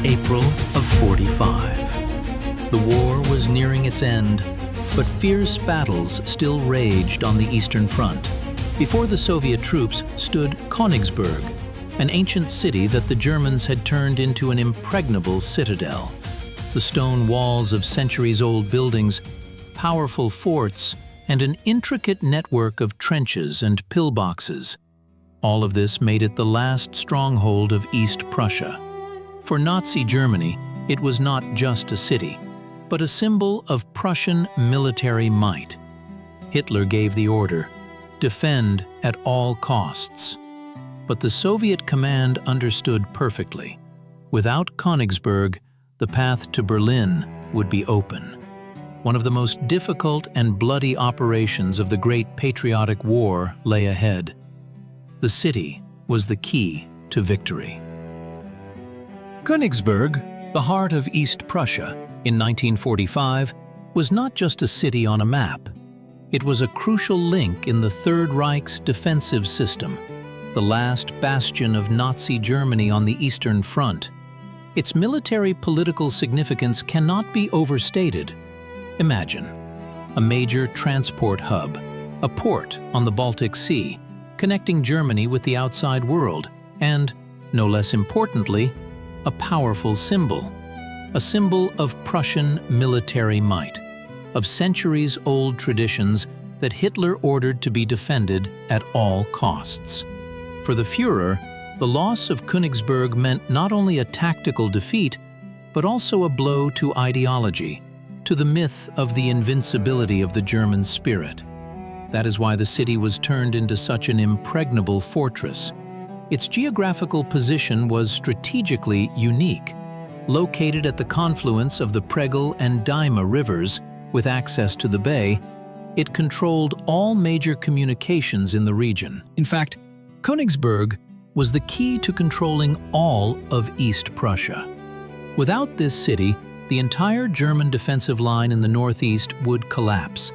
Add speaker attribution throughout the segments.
Speaker 1: April of '45. The war was nearing its end, but fierce battles still raged on the Eastern Front. Before the Soviet troops stood Königsberg, an ancient city that the Germans had turned into an impregnable citadel. The stone walls of centuries-old buildings, powerful forts, and an intricate network of trenches and pillboxes. All of this made it the last stronghold of East Prussia. For Nazi Germany, it was not just a city, but a symbol of Prussian military might. Hitler gave the order, defend at all costs. But the Soviet command understood perfectly. Without Königsberg, the path to Berlin would be open. One of the most difficult and bloody operations of the Great Patriotic War lay ahead. The city was the key to victory. Königsberg, the heart of East Prussia, in 1945, was not just a city on a map. It was a crucial link in the Third Reich's defensive system, the last bastion of Nazi Germany on the Eastern Front. Its military-political significance cannot be overstated. Imagine a major transport hub, a port on the Baltic Sea, connecting Germany with the outside world, and, no less importantly, a powerful symbol. A symbol of Prussian military might, of centuries-old traditions that Hitler ordered to be defended at all costs. For the Führer, the loss of Königsberg meant not only a tactical defeat, but also a blow to ideology, to the myth of the invincibility of the German spirit. That is why the city was turned into such an impregnable fortress. Its geographical position was strategically unique. Located at the confluence of the Pregel and Daima rivers, with access to the bay, it controlled all major communications in the region. In fact, Königsberg was the key to controlling all of East Prussia. Without this city, the entire German defensive line in the northeast would collapse,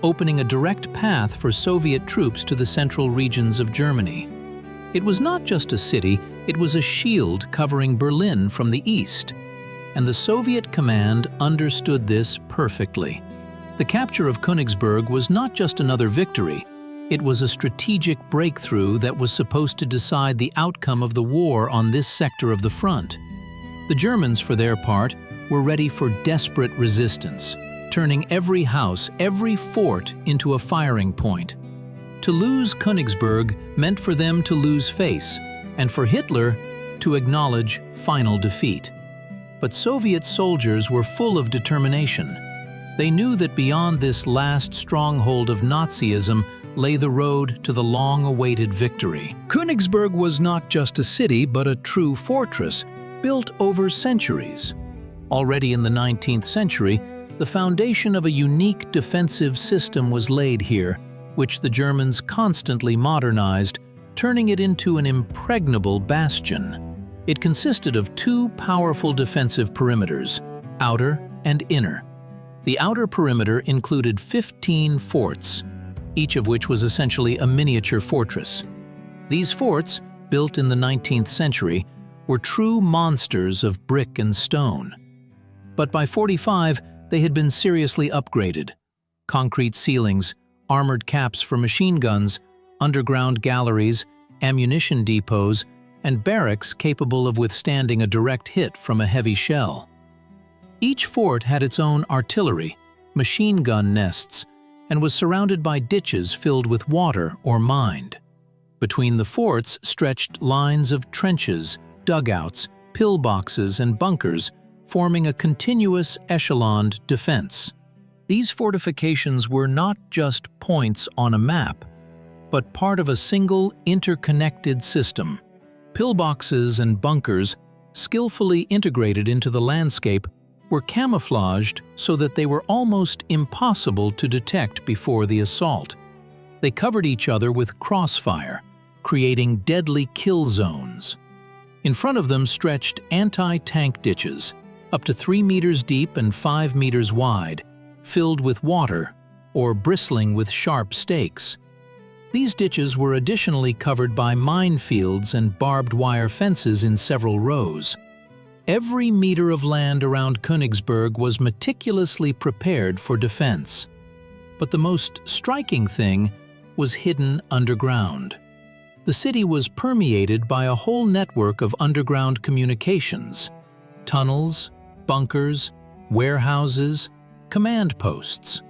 Speaker 1: opening a direct path for Soviet troops to the central regions of Germany. It was not just a city, it was a shield covering Berlin from the east. And the Soviet command understood this perfectly. The capture of Königsberg was not just another victory, it was a strategic breakthrough that was supposed to decide the outcome of the war on this sector of the front. The Germans, for their part, were ready for desperate resistance, turning every house, every fort into a firing point. To lose Königsberg meant for them to lose face, and for Hitler to acknowledge final defeat. But Soviet soldiers were full of determination. They knew that beyond this last stronghold of Nazism lay the road to the long-awaited victory. Königsberg was not just a city, but a true fortress, built over centuries. Already in the 19th century, the foundation of a unique defensive system was laid here, which the Germans constantly modernized, turning it into an impregnable bastion. It consisted of two powerful defensive perimeters, outer and inner. The outer perimeter included 15 forts, each of which was essentially a miniature fortress. These forts, built in the 19th century, were true monsters of brick and stone. But by '45, they had been seriously upgraded. Concrete ceilings, armored caps for machine guns, underground galleries, ammunition depots, and barracks capable of withstanding a direct hit from a heavy shell. Each fort had its own artillery, machine gun nests, and was surrounded by ditches filled with water or mined. Between the forts stretched lines of trenches, dugouts, pillboxes, and bunkers, forming a continuous echeloned defense. These fortifications were not just points on a map, but part of a single interconnected system. Pillboxes and bunkers, skillfully integrated into the landscape, were camouflaged so that they were almost impossible to detect before the assault. They covered each other with crossfire, creating deadly kill zones. In front of them stretched anti-tank ditches, up to 3 meters deep and 5 meters wide, filled with water or bristling with sharp stakes. These ditches were additionally covered by minefields and barbed wire fences in several rows. Every meter of land around Königsberg was meticulously prepared for defense. But the most striking thing was hidden underground. The city was permeated by a whole network of underground communications, tunnels, bunkers, warehouses, command posts.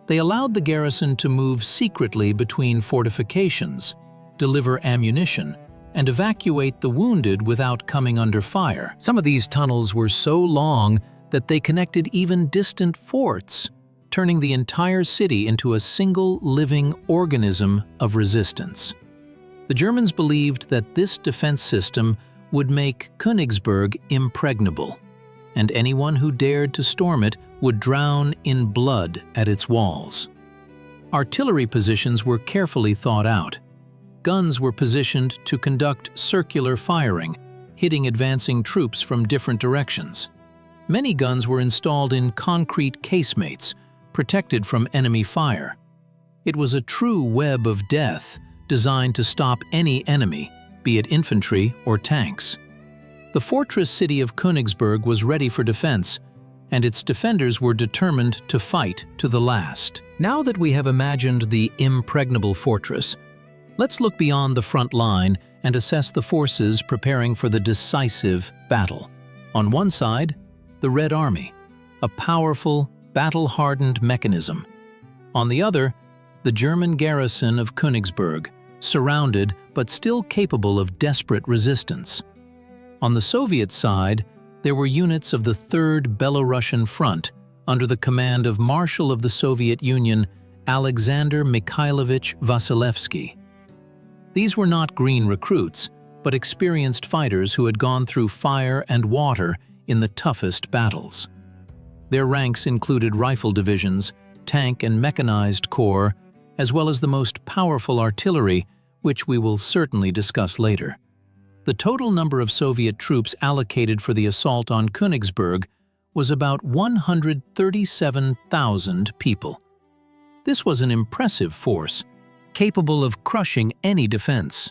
Speaker 1: They allowed the garrison to move secretly between fortifications, deliver ammunition, and evacuate the wounded without coming under fire. Some of these tunnels were so long that they connected even distant forts, turning the entire city into a single living organism of resistance. The Germans believed that this defense system would make Königsberg impregnable, and anyone who dared to storm it would drown in blood at its walls. Artillery positions were carefully thought out. Guns were positioned to conduct circular firing, hitting advancing troops from different directions. Many guns were installed in concrete casemates, protected from enemy fire. It was a true web of death, designed to stop any enemy, be it infantry or tanks. The fortress city of Königsberg was ready for defense, and its defenders were determined to fight to the last. Now that we have imagined the impregnable fortress, let's look beyond the front line and assess the forces preparing for the decisive battle. On one side, the Red Army, a powerful, battle-hardened mechanism. On the other, the German garrison of Königsberg, surrounded but still capable of desperate resistance. On the Soviet side, there were units of the Third Belarusian Front under the command of Marshal of the Soviet Union Alexander Mikhailovich Vasilevsky. These were not green recruits, but experienced fighters who had gone through fire and water in the toughest battles. Their ranks included rifle divisions, tank and mechanized corps, as well as the most powerful artillery, which we will certainly discuss later. The total number of Soviet troops allocated for the assault on Königsberg was about 137,000 people. This was an impressive force, capable of crushing any defense.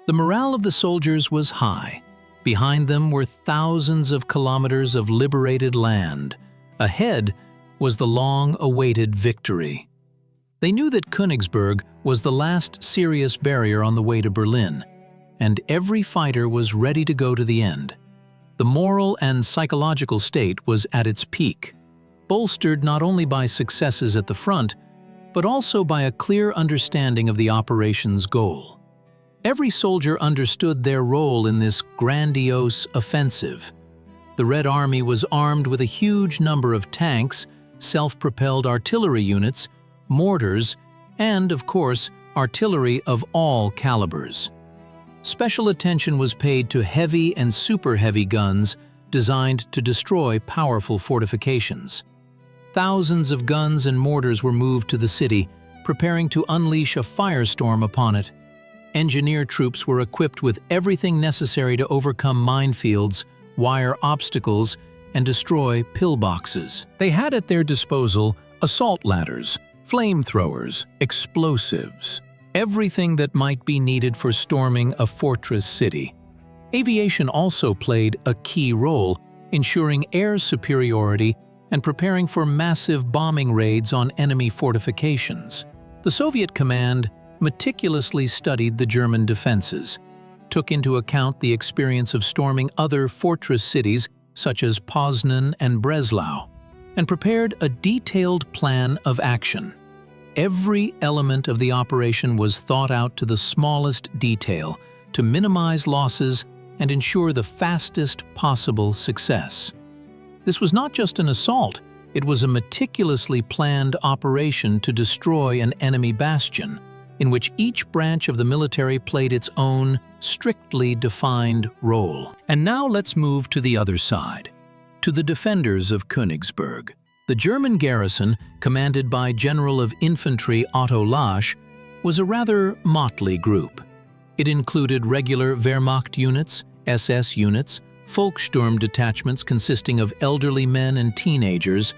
Speaker 1: The morale of the soldiers was high. Behind them were thousands of kilometers of liberated land. Ahead was the long-awaited victory. They knew that Königsberg was the last serious barrier on the way to Berlin, and every fighter was ready to go to the end. The moral and psychological state was at its peak, bolstered not only by successes at the front, but also by a clear understanding of the operation's goal. Every soldier understood their role in this grandiose offensive. The Red Army was armed with a huge number of tanks, self-propelled artillery units, mortars, and, of course, artillery of all calibers. Special attention was paid to heavy and super-heavy guns designed to destroy powerful fortifications. Thousands of guns and mortars were moved to the city, preparing to unleash a firestorm upon it. Engineer troops were equipped with everything necessary to overcome minefields, wire obstacles, and destroy pillboxes. They had at their disposal assault ladders, flamethrowers, explosives, everything that might be needed for storming a fortress city. Aviation also played a key role, ensuring air superiority and preparing for massive bombing raids on enemy fortifications. The Soviet command meticulously studied the German defenses, took into account the experience of storming other fortress cities such as Poznan and Breslau, and prepared a detailed plan of action. Every element of the operation was thought out to the smallest detail to minimize losses and ensure the fastest possible success. This was not just an assault, it was a meticulously planned operation to destroy an enemy bastion, in which each branch of the military played its own, strictly defined role. And now let's move to the other side, to the defenders of Königsberg. The German garrison, commanded by General of Infantry Otto Lasch, was a rather motley group. It included regular Wehrmacht units, SS units, Volkssturm detachments consisting of elderly men and teenagers,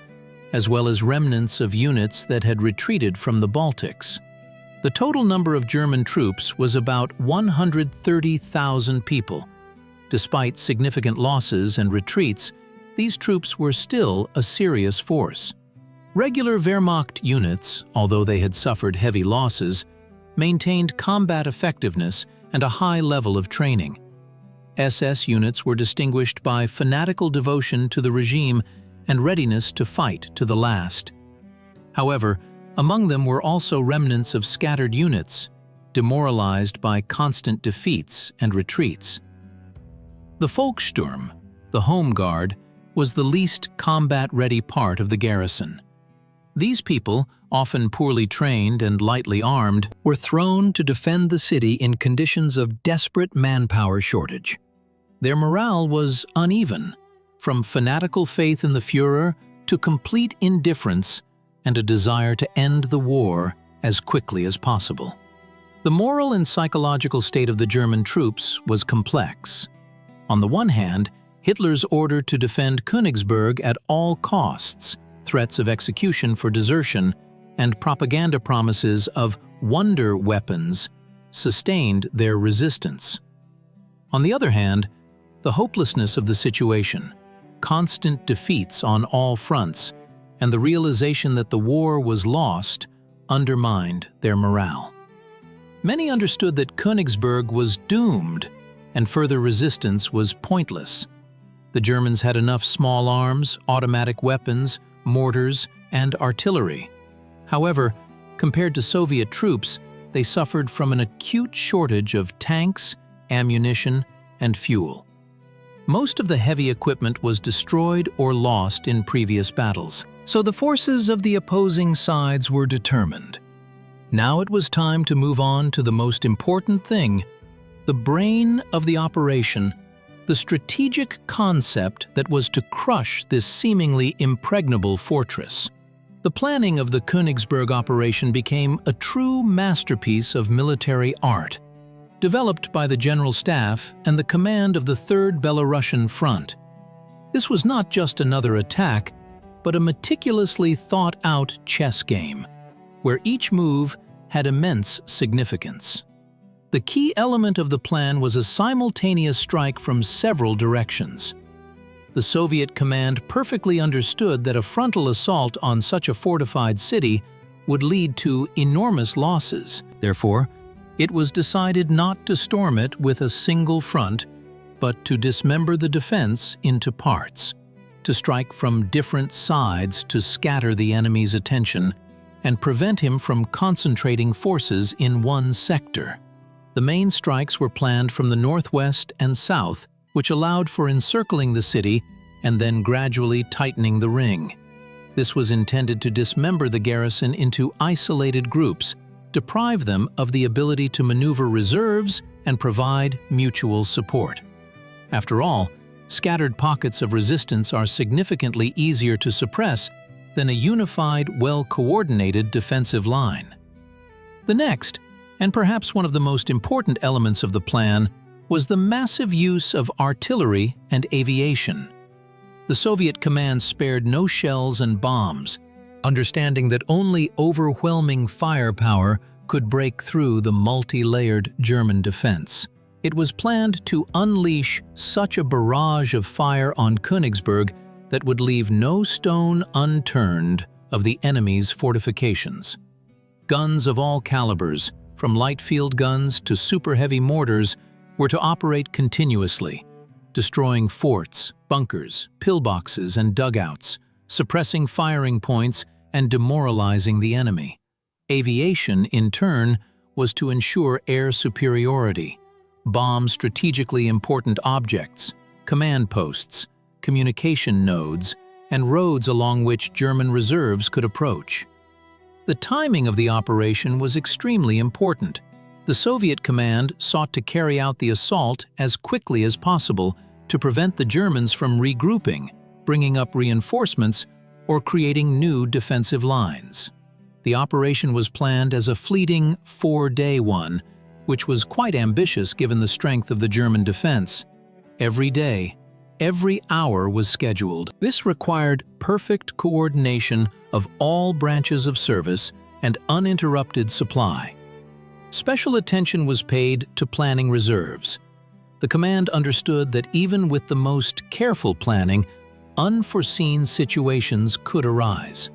Speaker 1: as well as remnants of units that had retreated from the Baltics. The total number of German troops was about 130,000 people, Despite significant losses and retreats, these troops were still a serious force. Regular Wehrmacht units, although they had suffered heavy losses, maintained combat effectiveness and a high level of training. SS units were distinguished by fanatical devotion to the regime and readiness to fight to the last. However, among them were also remnants of scattered units, demoralized by constant defeats and retreats. The Volkssturm, the Home Guard, was the least combat-ready part of the garrison. These people, often poorly trained and lightly armed, were thrown to defend the city in conditions of desperate manpower shortage. Their morale was uneven, from fanatical faith in the Führer to complete indifference and a desire to end the war as quickly as possible. The moral and psychological state of the German troops was complex. On the one hand, Hitler's order to defend Königsberg at all costs, threats of execution for desertion, and propaganda promises of wonder weapons sustained their resistance. On the other hand, the hopelessness of the situation, constant defeats on all fronts, and the realization that the war was lost undermined their morale. Many understood that Königsberg was doomed and further resistance was pointless. The Germans had enough small arms, automatic weapons, mortars, and artillery. However, compared to Soviet troops, they suffered from an acute shortage of tanks, ammunition, and fuel. Most of the heavy equipment was destroyed or lost in previous battles, so the forces of the opposing sides were determined. Now it was time to move on to the most important thing, the brain of the operation, the strategic concept that was to crush this seemingly impregnable fortress. The planning of the Königsberg operation became a true masterpiece of military art, developed by the General Staff and the command of the Third Belarusian Front. This was not just another attack, but a meticulously thought-out chess game, where each move had immense significance. The key element of the plan was a simultaneous strike from several directions. The Soviet command perfectly understood that a frontal assault on such a fortified city would lead to enormous losses. Therefore, it was decided not to storm it with a single front, but to dismember the defense into parts, to strike from different sides to scatter the enemy's attention and prevent him from concentrating forces in one sector. The main strikes were planned from the northwest and south, which allowed for encircling the city and then gradually tightening the ring. This was intended to dismember the garrison into isolated groups, deprive them of the ability to maneuver reserves and provide mutual support. After all, scattered pockets of resistance are significantly easier to suppress than a unified, well-coordinated defensive line. The next, and perhaps one of the most important elements of the plan, was the massive use of artillery and aviation. The Soviet command spared no shells and bombs, understanding that only overwhelming firepower could break through the multi-layered German defense. It was planned to unleash such a barrage of fire on Königsberg that would leave no stone unturned of the enemy's fortifications. Guns of all calibers, from light field guns to super-heavy mortars, were to operate continuously, destroying forts, bunkers, pillboxes, and dugouts, suppressing firing points and demoralizing the enemy. Aviation, in turn, was to ensure air superiority, bomb strategically important objects, command posts, communication nodes, and roads along which German reserves could approach. The timing of the operation was extremely important. The Soviet command sought to carry out the assault as quickly as possible to prevent the Germans from regrouping, bringing up reinforcements, or creating new defensive lines. The operation was planned as a fleeting 4-day one, which was quite ambitious given the strength of the German defense. Every day, every hour was scheduled. This required perfect coordination of all branches of service and uninterrupted supply. Special attention was paid to planning reserves. The The command understood that even with the most careful planning, unforeseen situations could arise.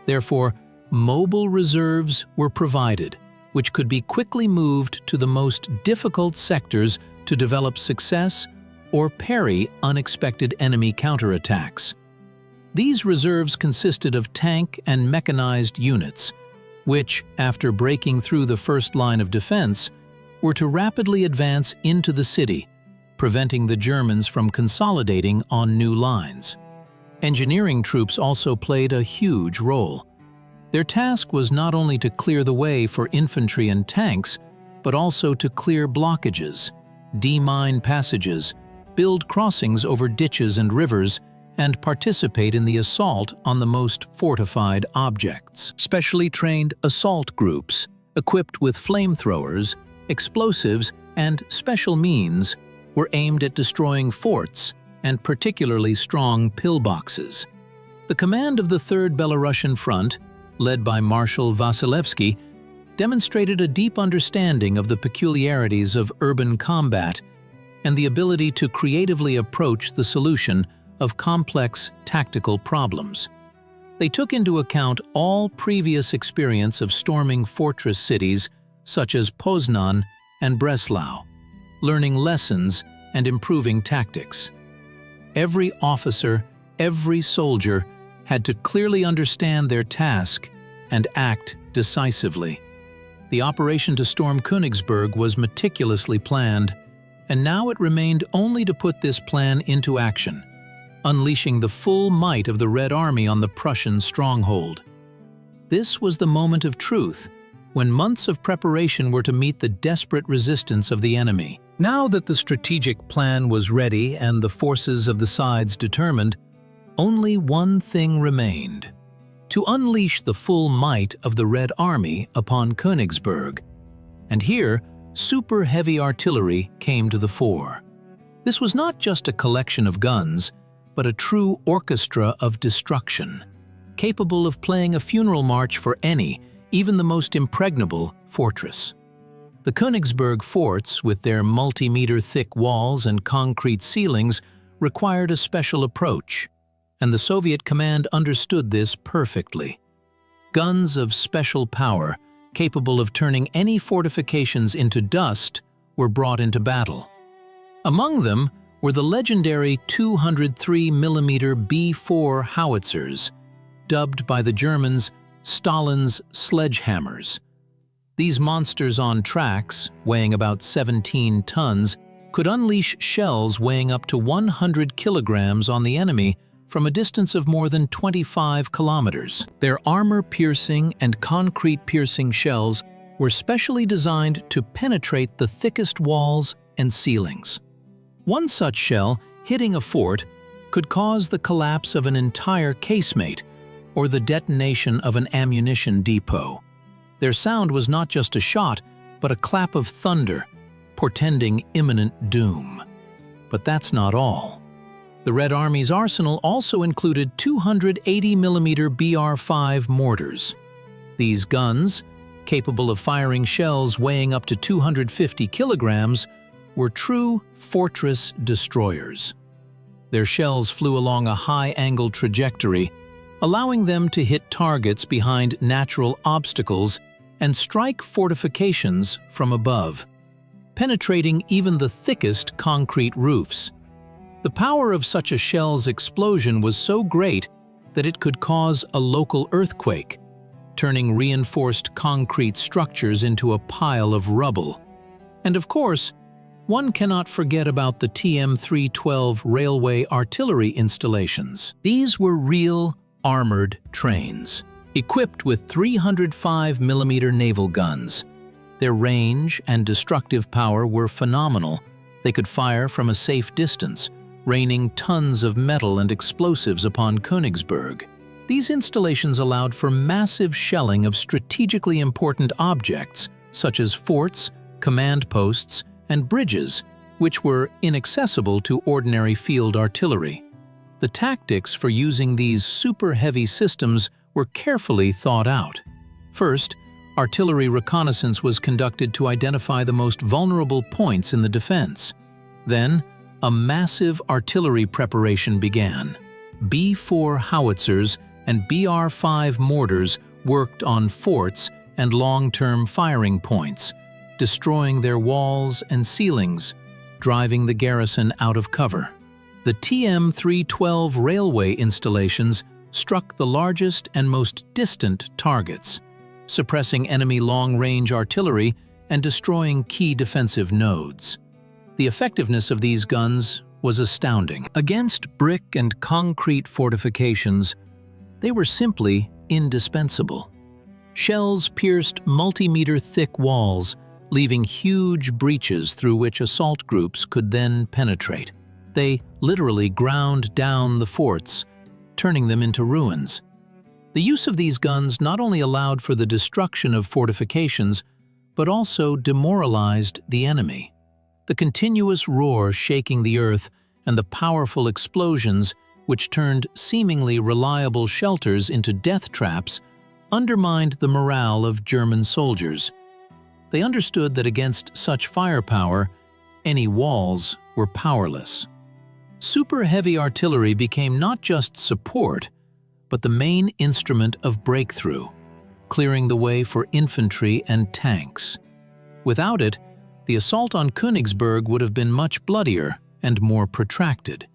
Speaker 1: Therefore, mobile reserves were provided, which could be quickly moved to the most difficult sectors to develop success or parry unexpected enemy counterattacks. These reserves consisted of tank and mechanized units, which, after breaking through the first line of defense, were to rapidly advance into the city, preventing the Germans from consolidating on new lines. Engineering troops also played a huge role. Their task was not only to clear the way for infantry and tanks, but also to clear blockages, demine passages, build crossings over ditches and rivers, and participate in the assault on the most fortified objects. Specially trained assault groups, equipped with flamethrowers, explosives, and special means, were aimed at destroying forts and particularly strong pillboxes. The command of the Third Belarusian Front, led by Marshal Vasilevsky, demonstrated a deep understanding of the peculiarities of urban combat and the ability to creatively approach the solution of complex tactical problems. They took into account all previous experience of storming fortress cities such as Poznan and Breslau, learning lessons and improving tactics. Every officer, every soldier had to clearly understand their task and act decisively. The operation to storm Königsberg was meticulously planned, and now it remained only to put this plan into action, unleashing the full might of the Red Army on the Prussian stronghold. This was the moment of truth, when months of preparation were to meet the desperate resistance of the enemy. Now that the strategic plan was ready and the forces of the sides determined, only one thing remained: to unleash the full might of the Red Army upon Königsberg. And here, super heavy artillery came to the fore. This was not just a collection of guns, but a true orchestra of destruction, capable of playing a funeral march for any, even the most impregnable, fortress. The Königsberg forts, with their multi-meter-thick walls and concrete ceilings, required a special approach, and the Soviet command understood this perfectly. Guns of special power, capable of turning any fortifications into dust, were brought into battle. Among them were the legendary 203mm B-4 howitzers, dubbed by the Germans Stalin's sledgehammers. These monsters on tracks, weighing about 17 tons, could unleash shells weighing up to 100 kilograms on the enemy from a distance of more than 25 kilometers. Their armor-piercing and concrete-piercing shells were specially designed to penetrate the thickest walls and ceilings. One such shell, hitting a fort, could cause the collapse of an entire casemate or the detonation of an ammunition depot. Their sound was not just a shot, but a clap of thunder, portending imminent doom. But that's not all. The Red Army's arsenal also included 280mm BR-5 mortars. These guns, capable of firing shells weighing up to 250 kilograms, were true fortress destroyers. Their shells flew along a high-angle trajectory, allowing them to hit targets behind natural obstacles and strike fortifications from above, penetrating even the thickest concrete roofs. The power of such a shell's explosion was so great that it could cause a local earthquake, turning reinforced concrete structures into a pile of rubble. And of course, one cannot forget about the TM-312 railway artillery installations. These were real armored trains, equipped with 305mm naval guns. Their range and destructive power were phenomenal. They could fire from a safe distance, raining tons of metal and explosives upon Königsberg. These installations allowed for massive shelling of strategically important objects, such as forts, command posts, and bridges, which were inaccessible to ordinary field artillery. The tactics for using these super-heavy systems were carefully thought out. First, artillery reconnaissance was conducted to identify the most vulnerable points in the defense. Then, a massive artillery preparation began. B-4 howitzers and BR-5 mortars worked on forts and long-term firing points, destroying their walls and ceilings, driving the garrison out of cover. The TM-312 railway installations struck the largest and most distant targets, suppressing enemy long-range artillery and destroying key defensive nodes. The effectiveness of these guns was astounding. Against brick and concrete fortifications, they were simply indispensable. Shells pierced multi-meter-thick walls, leaving huge breaches through which assault groups could then penetrate. They literally ground down the forts, turning them into ruins. The use of these guns not only allowed for the destruction of fortifications, but also demoralized the enemy. The continuous roar shaking the earth and the powerful explosions, which turned seemingly reliable shelters into death traps, undermined the morale of German soldiers. They understood that against such firepower, any walls were powerless. Super heavy artillery became not just support, but the main instrument of breakthrough, clearing the way for infantry and tanks. Without it, the assault on Königsberg would have been much bloodier and more protracted.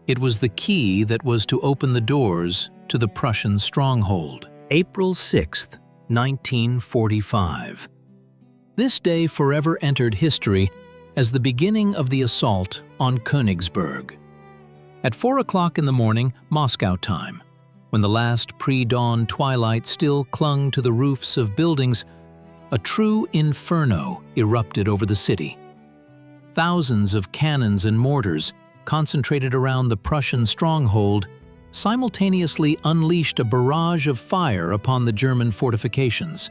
Speaker 1: It was the key that was to open the doors to the Prussian stronghold. April 6, 1945. This day forever entered history as the beginning of the assault on Königsberg. At 4 o'clock in the morning, Moscow time, when the last pre-dawn twilight still clung to the roofs of buildings, a true inferno erupted over the city. Thousands of cannons and mortars, concentrated around the Prussian stronghold, simultaneously unleashed a barrage of fire upon the German fortifications.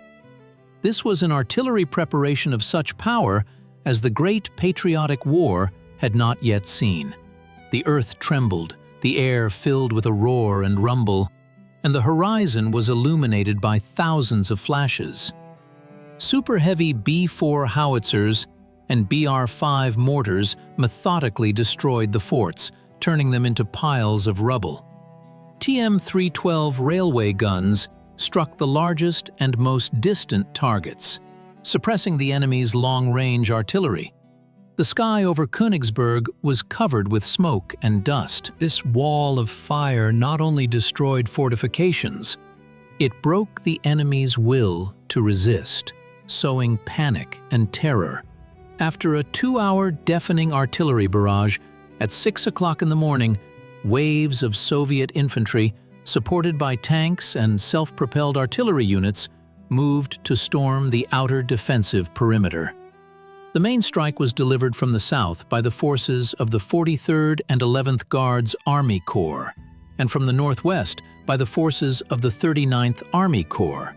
Speaker 1: This was an artillery preparation of such power as the Great Patriotic War had not yet seen. The earth trembled, the air filled with a roar and rumble, and the horizon was illuminated by thousands of flashes. Super heavy B-4 howitzers and BR-5 mortars methodically destroyed the forts, turning them into piles of rubble. TM-312 railway guns struck the largest and most distant targets, suppressing the enemy's long-range artillery. The sky over Königsberg was covered with smoke and dust. This wall of fire not only destroyed fortifications, it broke the enemy's will to resist, sowing panic and terror. After a 2-hour deafening artillery barrage, at 6 o'clock in the morning, waves of Soviet infantry, supported by tanks and self-propelled artillery units, moved to storm the outer defensive perimeter. The main strike was delivered from the south by the forces of the 43rd and 11th Guards Army Corps, and from the northwest by the forces of the 39th Army Corps.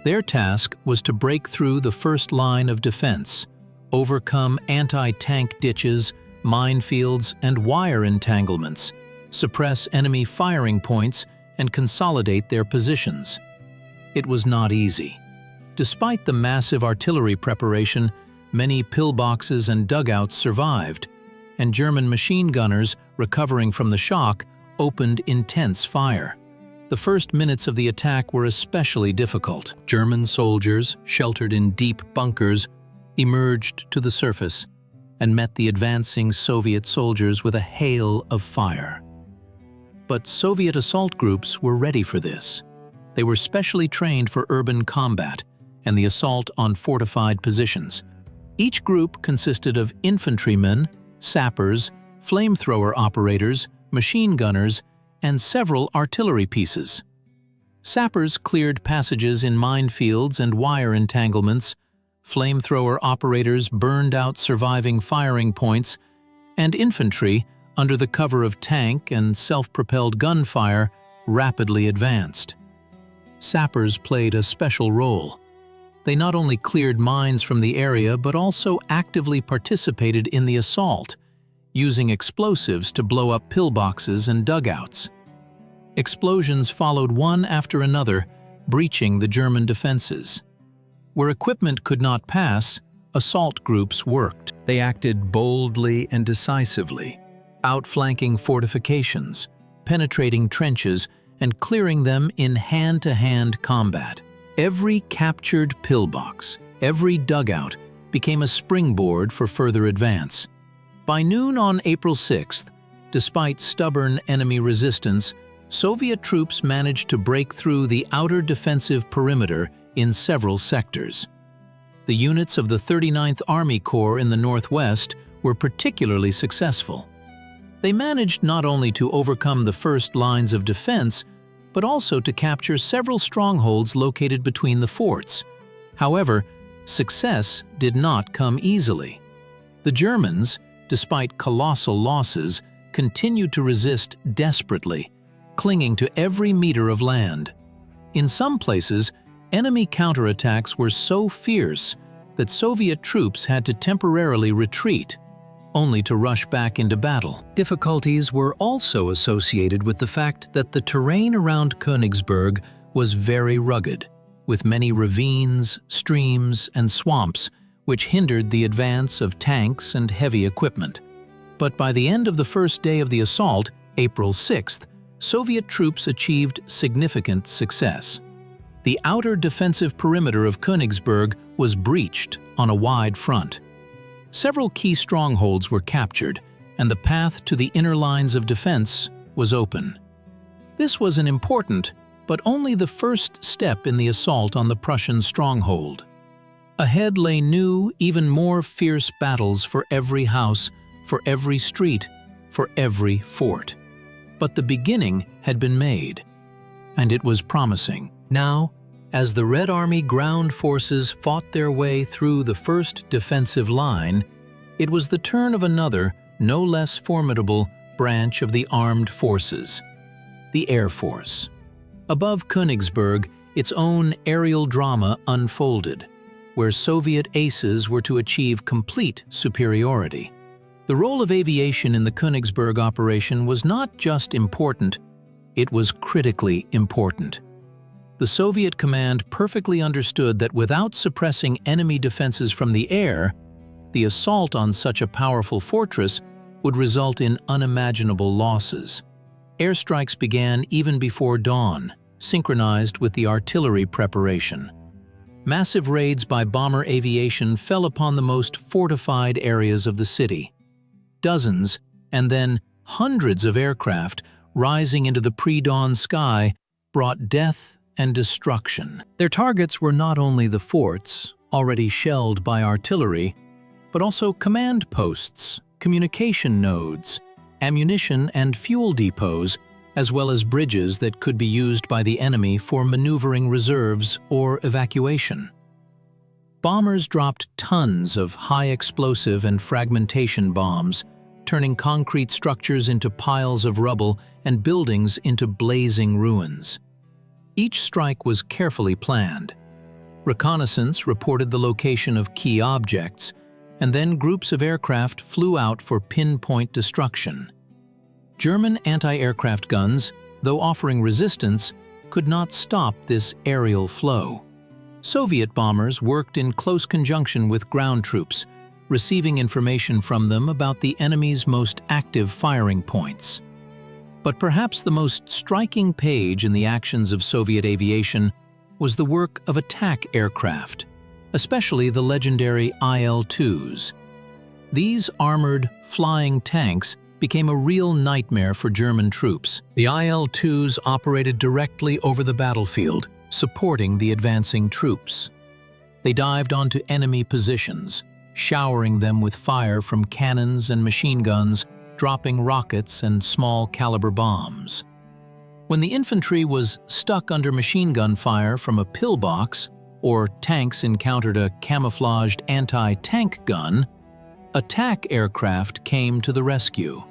Speaker 1: Their task was to break through the first line of defense, overcome anti-tank ditches, minefields, and wire entanglements, suppress enemy firing points, and consolidate their positions. It was not easy. Despite the massive artillery preparation, many pillboxes and dugouts survived, and German machine gunners, recovering from the shock, opened intense fire. The first minutes of the attack were especially difficult. German soldiers, sheltered in deep bunkers, emerged to the surface and met the advancing Soviet soldiers with a hail of fire. But Soviet assault groups were ready for this. They were specially trained for urban combat and the assault on fortified positions. Each group consisted of infantrymen, sappers, flamethrower operators, machine gunners, and several artillery pieces. Sappers cleared passages in minefields and wire entanglements, flamethrower operators burned out surviving firing points, and infantry, under the cover of tank and self-propelled gunfire, rapidly advanced. Sappers played a special role. They not only cleared mines from the area but also actively participated in the assault, using explosives to blow up pillboxes and dugouts. Explosions followed one after another, breaching the German defenses. Where equipment could not pass, assault groups worked. They acted boldly and decisively, outflanking fortifications, penetrating trenches, and clearing them in hand-to-hand combat. Every captured pillbox, every dugout, became a springboard for further advance. By noon on April 6th, despite stubborn enemy resistance, Soviet troops managed to break through the outer defensive perimeter in several sectors. The units of the 39th Army Corps in the northwest were particularly successful. They managed not only to overcome the first lines of defense, but also to capture several strongholds located between the forts. However, success did not come easily. The Germans, despite colossal losses, continued to resist desperately, clinging to every meter of land. In some places, enemy counterattacks were so fierce that Soviet troops had to temporarily retreat, only to rush back into battle. Difficulties were also associated with the fact that the terrain around Königsberg was very rugged, with many ravines, streams, and swamps, which hindered the advance of tanks and heavy equipment. But by the end of the first day of the assault, April 6th, Soviet troops achieved significant success. The outer defensive perimeter of Königsberg was breached on a wide front. Several key strongholds were captured, and the path to the inner lines of defense was open. This was an important, but only the first step in the assault on the Prussian stronghold. Ahead lay new, even more fierce battles for every house, for every street, for every fort. But the beginning had been made, and it was promising. Now, as the Red Army ground forces fought their way through the first defensive line, it was the turn of another, no less formidable, branch of the armed forces, the Air Force. Above Königsberg, its own aerial drama unfolded, where Soviet aces were to achieve complete superiority. The role of aviation in the Königsberg operation was not just important, it was critically important. The Soviet command perfectly understood that without suppressing enemy defenses from the air, the assault on such a powerful fortress would result in unimaginable losses. Airstrikes began even before dawn, synchronized with the artillery preparation. Massive raids by bomber aviation fell upon the most fortified areas of the city. Dozens, and then hundreds of aircraft rising into the pre-dawn sky brought death and destruction. Their targets were not only the forts, already shelled by artillery, but also command posts, communication nodes, ammunition and fuel depots, as well as bridges that could be used by the enemy for maneuvering reserves or evacuation. Bombers dropped tons of high-explosive and fragmentation bombs, turning concrete structures into piles of rubble and buildings into blazing ruins. Each strike was carefully planned. Reconnaissance reported the location of key objects, and then groups of aircraft flew out for pinpoint destruction. German anti-aircraft guns, though offering resistance, could not stop this aerial flow. Soviet bombers worked in close conjunction with ground troops, receiving information from them about the enemy's most active firing points. But perhaps the most striking page in the actions of Soviet aviation was the work of attack aircraft, especially the legendary IL-2s. These armored, flying tanks became a real nightmare for German troops. The IL-2s operated directly over the battlefield, supporting the advancing troops. They dived onto enemy positions, showering them with fire from cannons and machine guns, dropping rockets and small-caliber bombs. When the infantry was stuck under machine gun fire from a pillbox, or tanks encountered a camouflaged anti-tank gun, attack aircraft came to the rescue.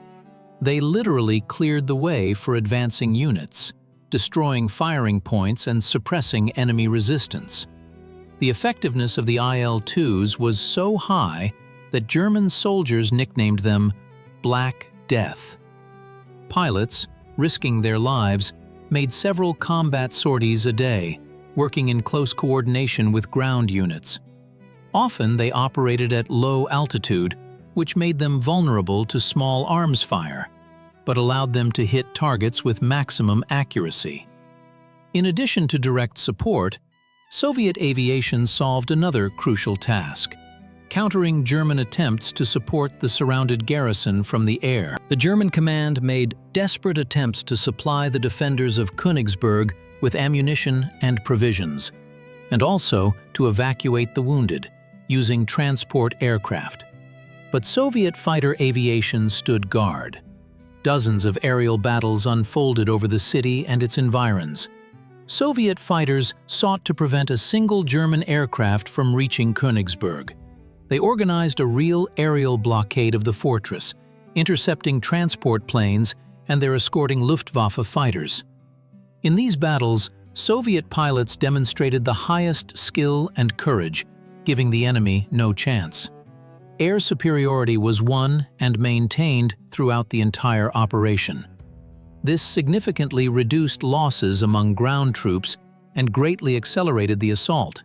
Speaker 1: They literally cleared the way for advancing units, destroying firing points and suppressing enemy resistance. The effectiveness of the IL-2s was so high that German soldiers nicknamed them Black Death. Pilots, risking their lives, made several combat sorties a day, working in close coordination with ground units. Often they operated at low altitude, which made them vulnerable to small arms fire, but allowed them to hit targets with maximum accuracy. In addition to direct support, Soviet aviation solved another crucial task: countering German attempts to support the surrounded garrison from the air. The German command made desperate attempts to supply the defenders of Königsberg with ammunition and provisions, and also to evacuate the wounded, using transport aircraft. But Soviet fighter aviation stood guard. Dozens of aerial battles unfolded over the city and its environs. Soviet fighters sought to prevent a single German aircraft from reaching Königsberg. They organized a real aerial blockade of the fortress, intercepting transport planes and their escorting Luftwaffe fighters. In these battles, Soviet pilots demonstrated the highest skill and courage, giving the enemy no chance. Air superiority was won and maintained throughout the entire operation. This significantly reduced losses among ground troops and greatly accelerated the assault.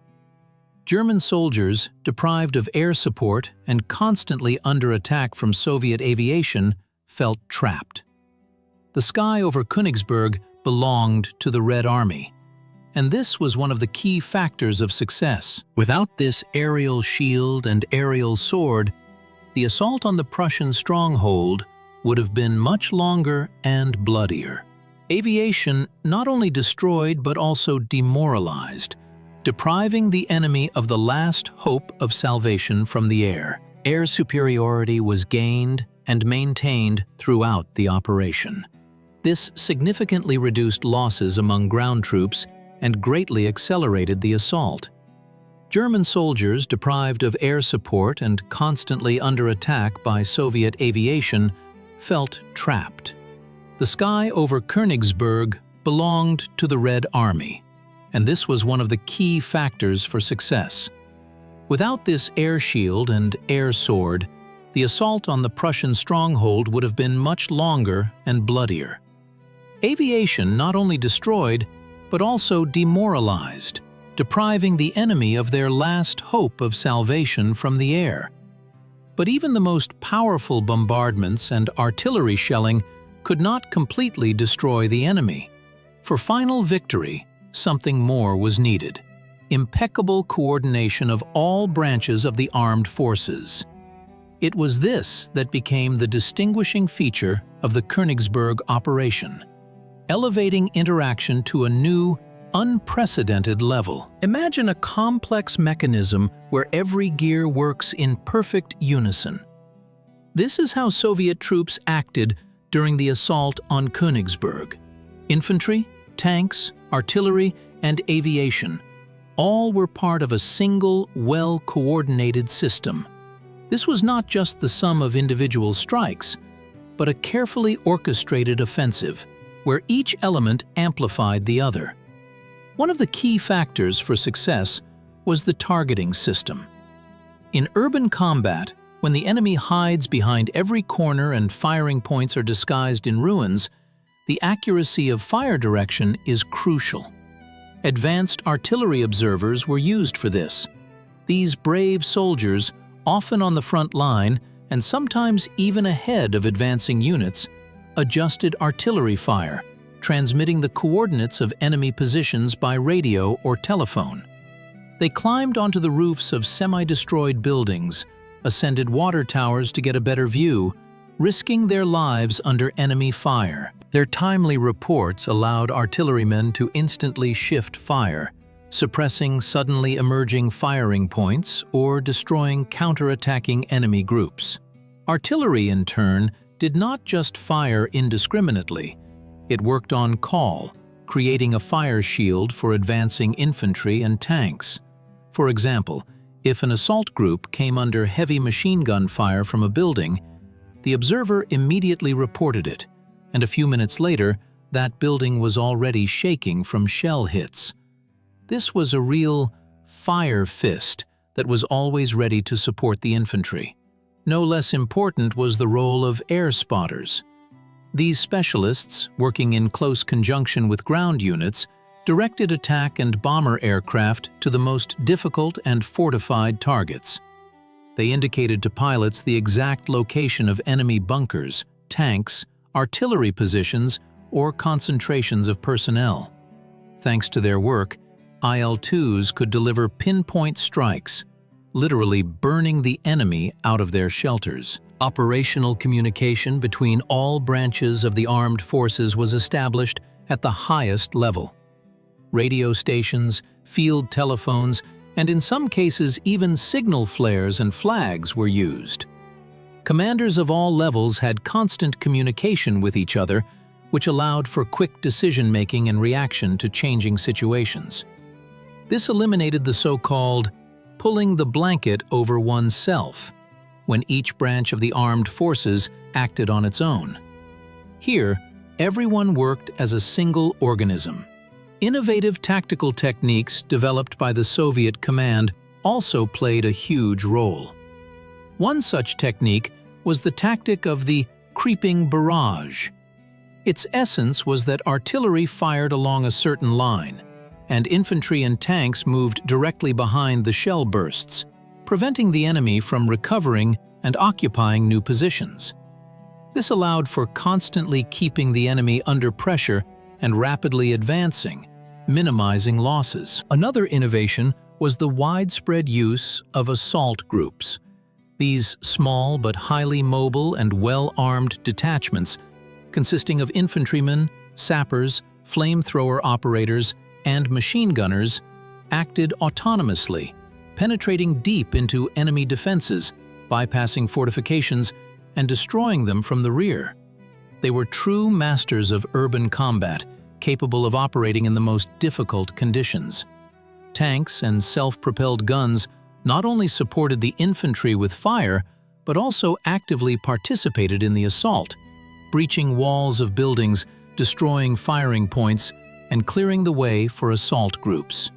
Speaker 1: German soldiers, deprived of air support and constantly under attack from Soviet aviation, felt trapped. The sky over Königsberg belonged to the Red Army, and this was one of the key factors of success. Without this aerial shield and aerial sword, the assault on the Prussian stronghold would have been much longer and bloodier. Aviation not only destroyed but also demoralized, depriving the enemy of the last hope of salvation from the air. Air superiority was gained and maintained throughout the operation. This significantly reduced losses among ground troops and greatly accelerated the assault. German soldiers, deprived of air support and constantly under attack by Soviet aviation, felt trapped. The sky over Königsberg belonged to the Red Army, and this was one of the key factors for success. Without this air shield and air sword, the assault on the Prussian stronghold would have been much longer and bloodier. Aviation not only destroyed, but also demoralized, depriving the enemy of their last hope of salvation from the air. But even the most powerful bombardments and artillery shelling could not completely destroy the enemy. For final victory, something more was needed: impeccable coordination of all branches of the armed forces. It was this that became the distinguishing feature of the Königsberg operation, elevating interaction to a new, unprecedented level. Imagine a complex mechanism where every gear works in perfect unison. This is how Soviet troops acted during the assault on Königsberg. Infantry, tanks, artillery, and aviation all were part of a single, well-coordinated system. This was not just the sum of individual strikes, but a carefully orchestrated offensive, where each element amplified the other. One of the key factors for success was the targeting system. In urban combat, when the enemy hides behind every corner and firing points are disguised in ruins, the accuracy of fire direction is crucial. Advanced artillery observers were used for this. These brave soldiers, often on the front line and sometimes even ahead of advancing units, adjusted artillery fire, transmitting the coordinates of enemy positions by radio or telephone. They climbed onto the roofs of semi-destroyed buildings, ascended water towers to get a better view, risking their lives under enemy fire. Their timely reports allowed artillerymen to instantly shift fire, suppressing suddenly emerging firing points or destroying counter-attacking enemy groups. Artillery, in turn, did not just fire indiscriminately. It worked on call, creating a fire shield for advancing infantry and tanks. For example, if an assault group came under heavy machine gun fire from a building, the observer immediately reported it, and a few minutes later, that building was already shaking from shell hits. This was a real fire fist that was always ready to support the infantry. No less important was the role of air spotters. These specialists, working in close conjunction with ground units, directed attack and bomber aircraft to the most difficult and fortified targets. They indicated to pilots the exact location of enemy bunkers, tanks, artillery positions, or concentrations of personnel. Thanks to their work, IL-2s could deliver pinpoint strikes, literally burning the enemy out of their shelters. Operational communication between all branches of the armed forces was established at the highest level. Radio stations, field telephones, and in some cases even signal flares and flags were used. Commanders of all levels had constant communication with each other, which allowed for quick decision-making and reaction to changing situations. This eliminated the so-called pulling the blanket over oneself, when each branch of the armed forces acted on its own. Here, everyone worked as a single organism. Innovative tactical techniques developed by the Soviet command also played a huge role. One such technique was the tactic of the creeping barrage. Its essence was that artillery fired along a certain line, and infantry and tanks moved directly behind the shell bursts, preventing the enemy from recovering and occupying new positions. This allowed for constantly keeping the enemy under pressure and rapidly advancing, minimizing losses. Another innovation was the widespread use of assault groups. These small but highly mobile and well-armed detachments, consisting of infantrymen, sappers, flamethrower operators, and machine gunners, acted autonomously, penetrating deep into enemy defenses, bypassing fortifications, and destroying them from the rear. They were true masters of urban combat, capable of operating in the most difficult conditions. Tanks and self-propelled guns not only supported the infantry with fire, but also actively participated in the assault, breaching walls of buildings, destroying firing points, and clearing the way for assault groups.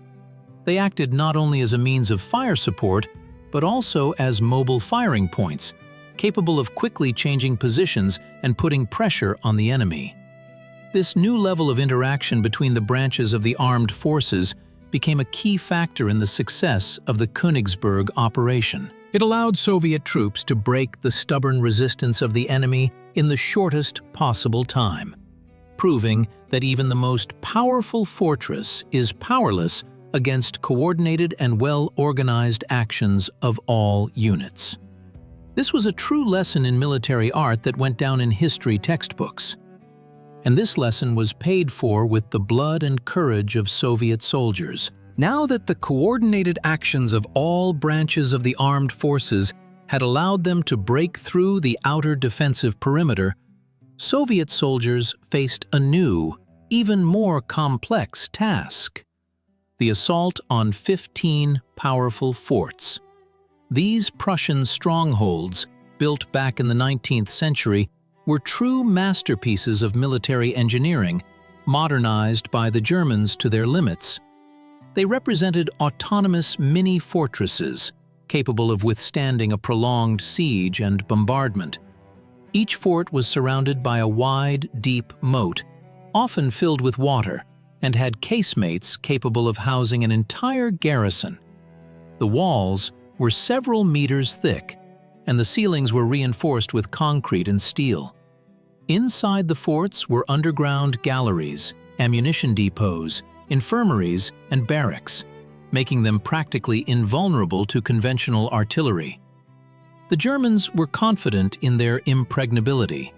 Speaker 1: They acted not only as a means of fire support, but also as mobile firing points, capable of quickly changing positions and putting pressure on the enemy. This new level of interaction between the branches of the armed forces became a key factor in the success of the Königsberg operation. It allowed Soviet troops to break the stubborn resistance of the enemy in the shortest possible time, proving that even the most powerful fortress is powerless against coordinated and well-organized actions of all units. This was a true lesson in military art that went down in history textbooks. And this lesson was paid for with the blood and courage of Soviet soldiers. Now that the coordinated actions of all branches of the armed forces had allowed them to break through the outer defensive perimeter, Soviet soldiers faced a new, even more complex task: the assault on 15 powerful forts. These Prussian strongholds, built back in the 19th century, were true masterpieces of military engineering, modernized by the Germans to their limits. They represented autonomous mini-fortresses, capable of withstanding a prolonged siege and bombardment. Each fort was surrounded by a wide, deep moat, often filled with water, and had casemates capable of housing an entire garrison. The walls were several meters thick, and the ceilings were reinforced with concrete and steel. Inside the forts were underground galleries, ammunition depots, infirmaries, and barracks, making them practically invulnerable to conventional artillery. The Germans were confident in their impregnability,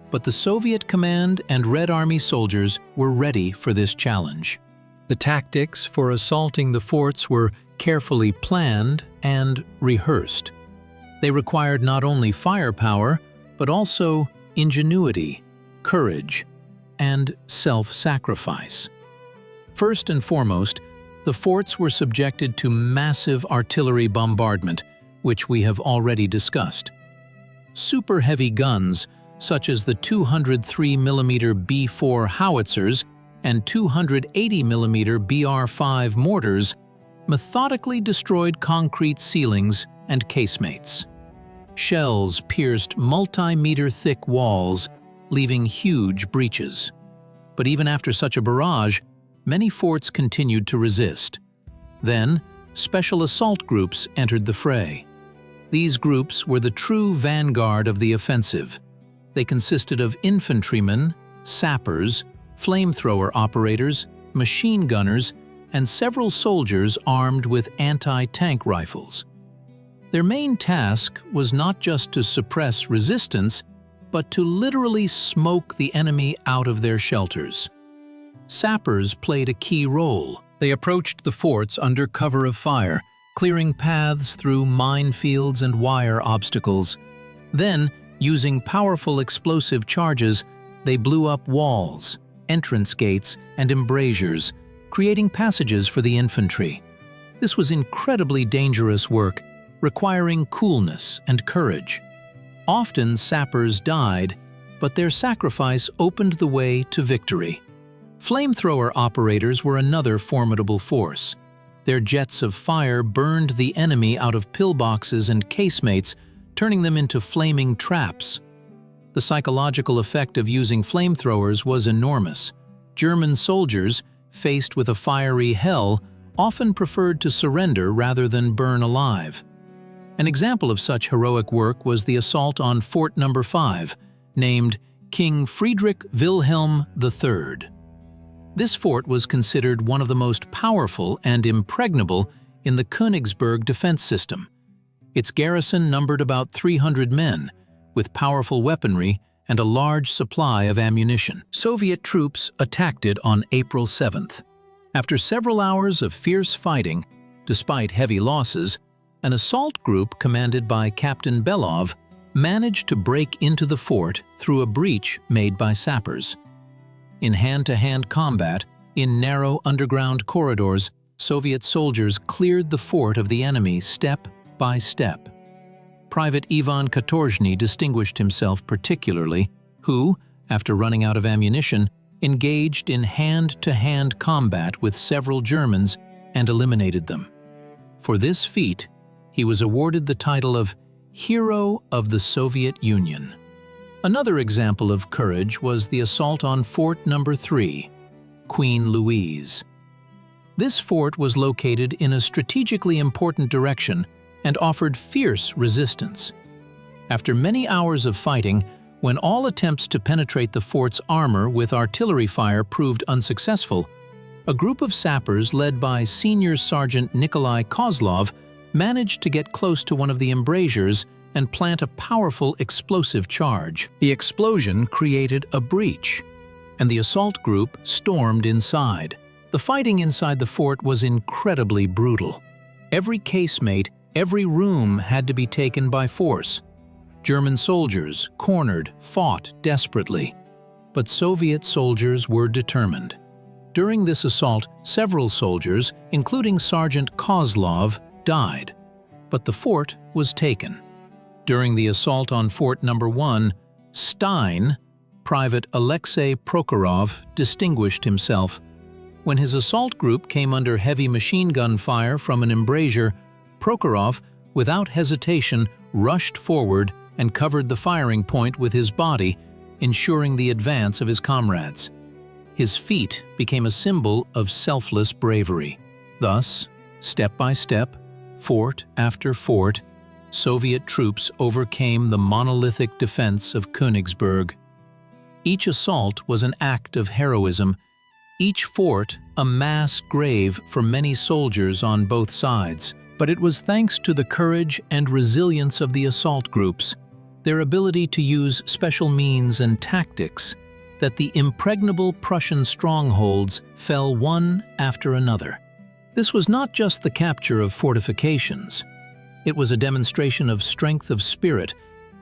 Speaker 1: but the Soviet command and Red Army soldiers were ready for this challenge. The tactics for assaulting the forts were carefully planned and rehearsed. They required not only firepower, but also ingenuity, courage, and self-sacrifice. First and foremost, the forts were subjected to massive artillery bombardment, which we have already discussed. Super heavy guns, such as the 203mm B4 howitzers and 280mm BR5 mortars, methodically destroyed concrete ceilings and casemates. Shells pierced multi-meter-thick walls, leaving huge breaches. But even after such a barrage, many forts continued to resist. Then, special assault groups entered the fray. These groups were the true vanguard of the offensive. They consisted of infantrymen, sappers, flamethrower operators, machine gunners, and several soldiers armed with anti-tank rifles. Their main task was not just to suppress resistance, but to literally smoke the enemy out of their shelters. Sappers played a key role. They approached the forts under cover of fire, clearing paths through minefields and wire obstacles. Then, using powerful explosive charges, they blew up walls, entrance gates, and embrasures, creating passages for the infantry. This was incredibly dangerous work, requiring coolness and courage. Often sappers died, but their sacrifice opened the way to victory. Flamethrower operators were another formidable force. Their jets of fire burned the enemy out of pillboxes and casemates, turning them into flaming traps. The psychological effect of using flamethrowers was enormous. German soldiers, faced with a fiery hell, often preferred to surrender rather than burn alive. An example of such heroic work was the assault on Fort No. 5, named King Friedrich Wilhelm III. This fort was considered one of the most powerful and impregnable in the Königsberg defense system. Its garrison numbered about 300 men, with powerful weaponry and a large supply of ammunition. Soviet troops attacked it on April 7th. After several hours of fierce fighting, despite heavy losses, an assault group commanded by Captain Belov managed to break into the fort through a breach made by sappers. In hand-to-hand combat, in narrow underground corridors, Soviet soldiers cleared the fort of the enemy step by step. Private Ivan Katorjny distinguished himself particularly, who, after running out of ammunition, engaged in hand-to-hand combat with several Germans and eliminated them. For this feat, he was awarded the title of Hero of the Soviet Union. Another example of courage was the assault on Fort No. 3, Queen Louise. This fort was located in a strategically important direction and offered fierce resistance. After many hours of fighting, when all attempts to penetrate the fort's armor with artillery fire proved unsuccessful, a group of sappers led by Senior Sergeant Nikolai Kozlov managed to get close to one of the embrasures and plant a powerful explosive charge. The explosion created a breach, and the assault group stormed inside. The fighting inside the fort was incredibly brutal. Every casemate, every room had to be taken by force. German soldiers, cornered, fought desperately. But Soviet soldiers were determined. During this assault, several soldiers, including Sergeant Kozlov, died, but the fort was taken. During the assault on Fort No. 1, Stein, Private Alexei Prokhorov, distinguished himself. When his assault group came under heavy machine gun fire from an embrasure, Prokhorov, without hesitation, rushed forward and covered the firing point with his body, ensuring the advance of his comrades. His feat became a symbol of selfless bravery. Thus, step by step, fort after fort, Soviet troops overcame the monolithic defense of Königsberg. Each assault was an act of heroism, each fort a mass grave for many soldiers on both sides. But it was thanks to the courage and resilience of the assault groups, their ability to use special means and tactics, that the impregnable Prussian strongholds fell one after another. This was not just the capture of fortifications. It was a demonstration of strength of spirit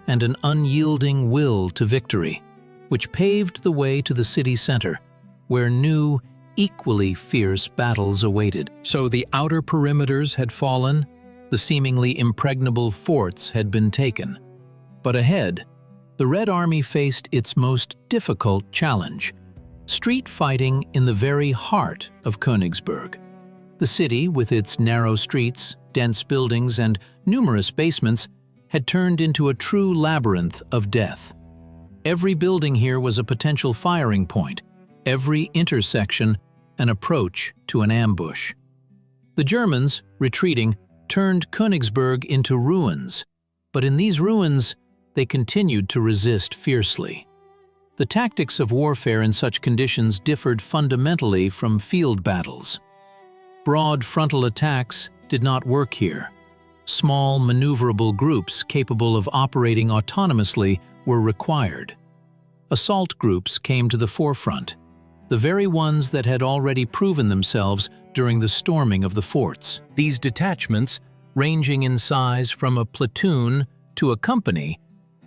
Speaker 1: and an unyielding will to victory, which paved the way to the city center, where new, equally fierce battles awaited. So the outer perimeters had fallen, the seemingly impregnable forts had been taken. But ahead, the Red Army faced its most difficult challenge: street fighting in the very heart of Königsberg. The city, with its narrow streets, dense buildings, and numerous basements, had turned into a true labyrinth of death. Every building here was a potential firing point, every intersection an approach to an ambush. The Germans, retreating, turned Königsberg into ruins, but in these ruins, they continued to resist fiercely. The tactics of warfare in such conditions differed fundamentally from field battles. Broad frontal attacks did not work here. Small, maneuverable groups capable of operating autonomously were required. Assault groups came to the forefront, the very ones that had already proven themselves during the storming of the forts. These detachments, ranging in size from a platoon to a company,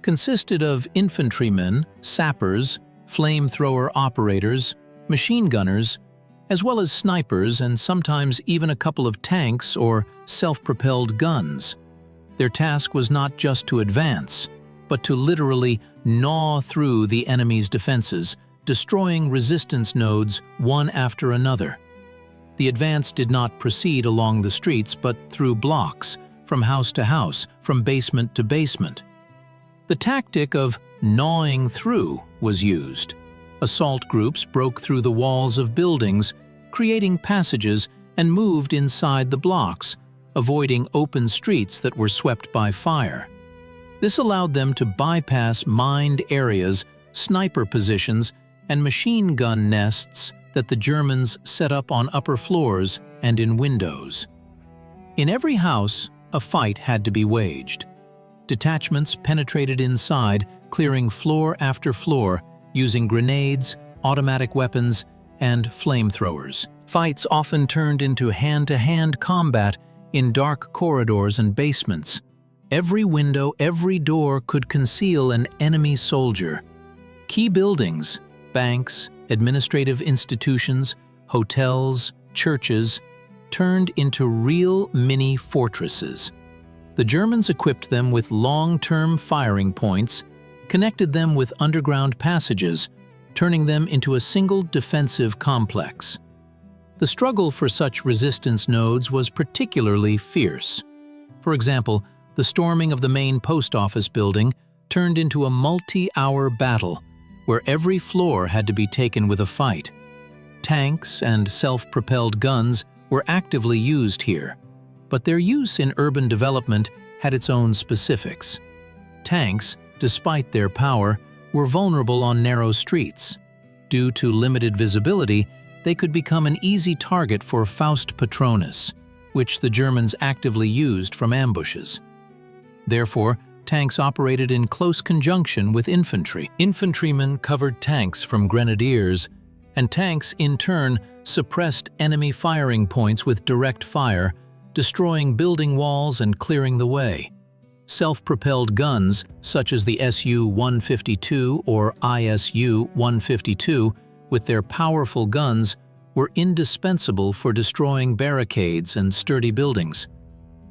Speaker 1: consisted of infantrymen, sappers, flamethrower operators, machine gunners, as well as snipers and sometimes even a couple of tanks or self-propelled guns. Their task was not just to advance, but to literally gnaw through the enemy's defenses, destroying resistance nodes one after another. The advance did not proceed along the streets but through blocks, from house to house, from basement to basement. The tactic of gnawing through was used. Assault groups broke through the walls of buildings, creating passages, and moved inside the blocks, avoiding open streets that were swept by fire. This allowed them to bypass mined areas, sniper positions, and machine gun nests that the Germans set up on upper floors and in windows. In every house, a fight had to be waged. Detachments penetrated inside, clearing floor after floor, using grenades, automatic weapons, and flamethrowers. Fights often turned into hand-to-hand combat in dark corridors and basements. Every window, every door could conceal an enemy soldier. Key buildings, banks, administrative institutions, hotels, churches, turned into real mini-fortresses. The Germans equipped them with long-term firing points, connected them with underground passages, turning them into a single defensive complex. The struggle for such resistance nodes was particularly fierce. For example, the storming of the main post office building turned into a multi-hour battle, where every floor had to be taken with a fight. Tanks and self-propelled guns were actively used here, but their use in urban development had its own specifics. Tanks, despite their power, were vulnerable on narrow streets. Due to limited visibility, they could become an easy target for Faustpatronus, which the Germans actively used from ambushes. Therefore, tanks operated in close conjunction with infantry. Infantrymen covered tanks from grenadiers, and tanks, in turn, suppressed enemy firing points with direct fire, destroying building walls and clearing the way. Self-propelled guns, such as the Su-152 or ISU-152, with their powerful guns, were indispensable for destroying barricades and sturdy buildings.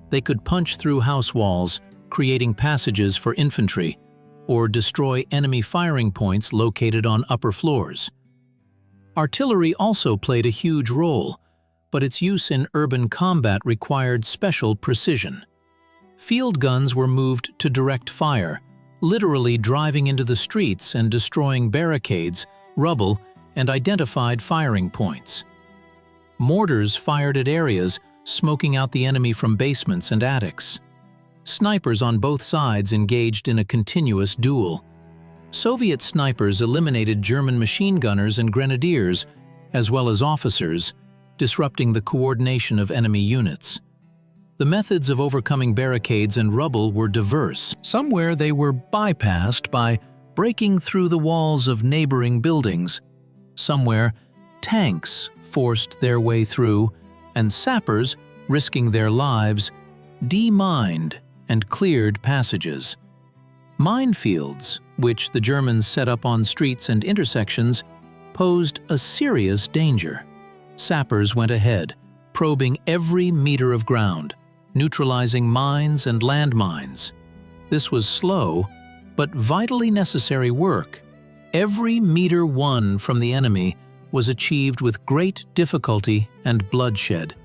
Speaker 1: They could punch through house walls, creating passages for infantry, or destroy enemy firing points located on upper floors. Artillery also played a huge role, but its use in urban combat required special precision. Field guns were moved to direct fire, literally driving into the streets and destroying barricades, rubble, and identified firing points. Mortars fired at areas, smoking out the enemy from basements and attics. Snipers on both sides engaged in a continuous duel. Soviet snipers eliminated German machine gunners and grenadiers, as well as officers, disrupting the coordination of enemy units. The methods of overcoming barricades and rubble were diverse. Somewhere they were bypassed by breaking through the walls of neighboring buildings. Somewhere, tanks forced their way through, and sappers, risking their lives, demined and cleared passages. Minefields, which the Germans set up on streets and intersections, posed a serious danger. Sappers went ahead, probing every meter of ground, neutralizing mines and landmines. This was slow, but vitally necessary work. Every meter won from the enemy was achieved with great difficulty and bloodshed.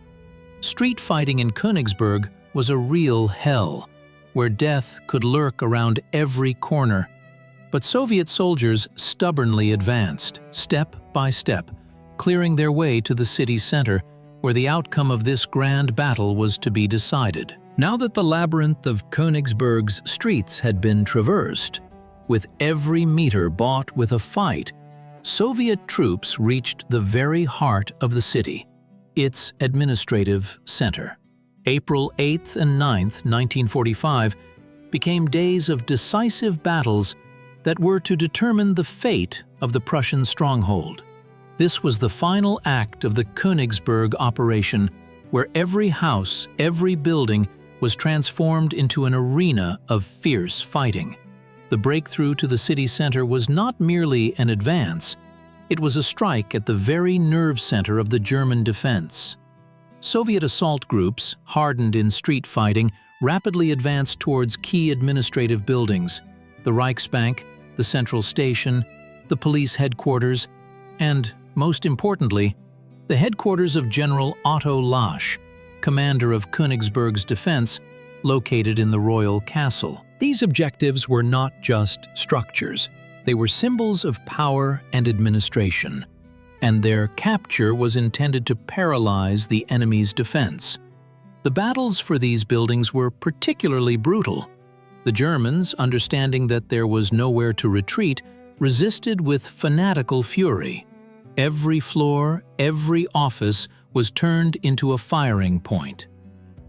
Speaker 1: Street fighting in Königsberg was a real hell, where death could lurk around every corner. But Soviet soldiers stubbornly advanced, step by step, clearing their way to the city center, where the outcome of this grand battle was to be decided. Now that the labyrinth of Königsberg's streets had been traversed, with every meter bought with a fight, Soviet troops reached the very heart of the city, its administrative center. April 8th and 9th, 1945, became days of decisive battles that were to determine the fate of the Prussian stronghold. This was the final act of the Königsberg operation, where every house, every building was transformed into an arena of fierce fighting. The breakthrough to the city center was not merely an advance, it was a strike at the very nerve center of the German defense. Soviet assault groups, hardened in street fighting, rapidly advanced towards key administrative buildings, the Reichsbank, the central station, the police headquarters, and, most importantly, the headquarters of General Otto Lasch, commander of Königsberg's defense, located in the royal castle. These objectives were not just structures, they were symbols of power and administration, and their capture was intended to paralyze the enemy's defense. The battles for these buildings were particularly brutal. The Germans, understanding that there was nowhere to retreat, resisted with fanatical fury. Every floor, every office was turned into a firing point.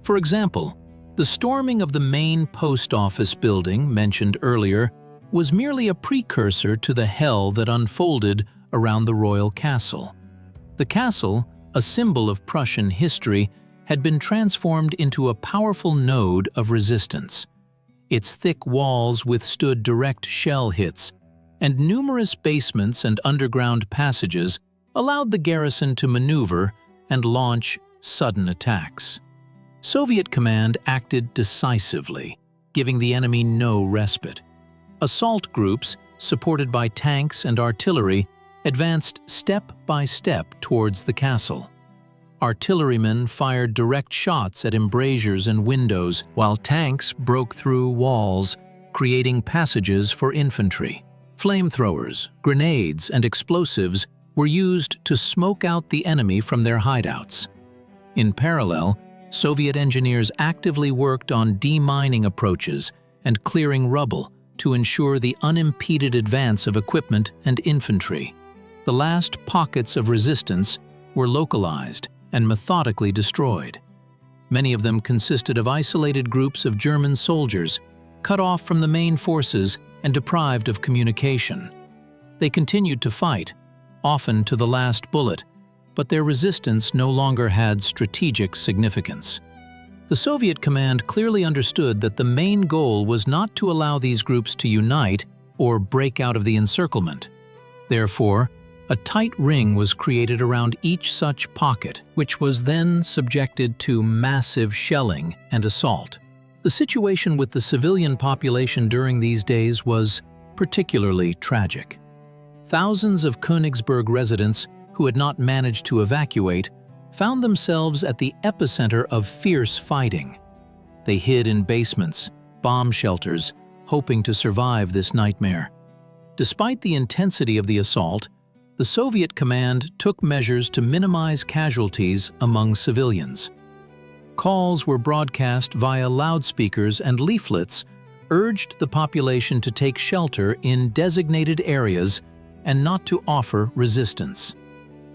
Speaker 1: For example, the storming of the main post office building mentioned earlier was merely a precursor to the hell that unfolded around the royal castle. The castle, a symbol of Prussian history, had been transformed into a powerful node of resistance. Its thick walls withstood direct shell hits, and numerous basements and underground passages allowed the garrison to maneuver and launch sudden attacks. Soviet command acted decisively, giving the enemy no respite. Assault groups, supported by tanks and artillery, advanced step by step towards the castle. Artillerymen fired direct shots at embrasures and windows, while tanks broke through walls, creating passages for infantry. Flamethrowers, grenades, and explosives were used to smoke out the enemy from their hideouts. In parallel, Soviet engineers actively worked on demining approaches and clearing rubble to ensure the unimpeded advance of equipment and infantry. The last pockets of resistance were localized and methodically destroyed. Many of them consisted of isolated groups of German soldiers, cut off from the main forces and deprived of communication. They continued to fight, often to the last bullet, but their resistance no longer had strategic significance. The Soviet command clearly understood that the main goal was not to allow these groups to unite or break out of the encirclement. Therefore, a tight ring was created around each such pocket, which was then subjected to massive shelling and assault. The situation with the civilian population during these days was particularly tragic. Thousands of Königsberg residents who had not managed to evacuate found themselves at the epicenter of fierce fighting. They hid in basements, bomb shelters, hoping to survive this nightmare. Despite the intensity of the assault, the Soviet command took measures to minimize casualties among civilians. Calls were broadcast via loudspeakers, and leaflets urged the population to take shelter in designated areas and not to offer resistance.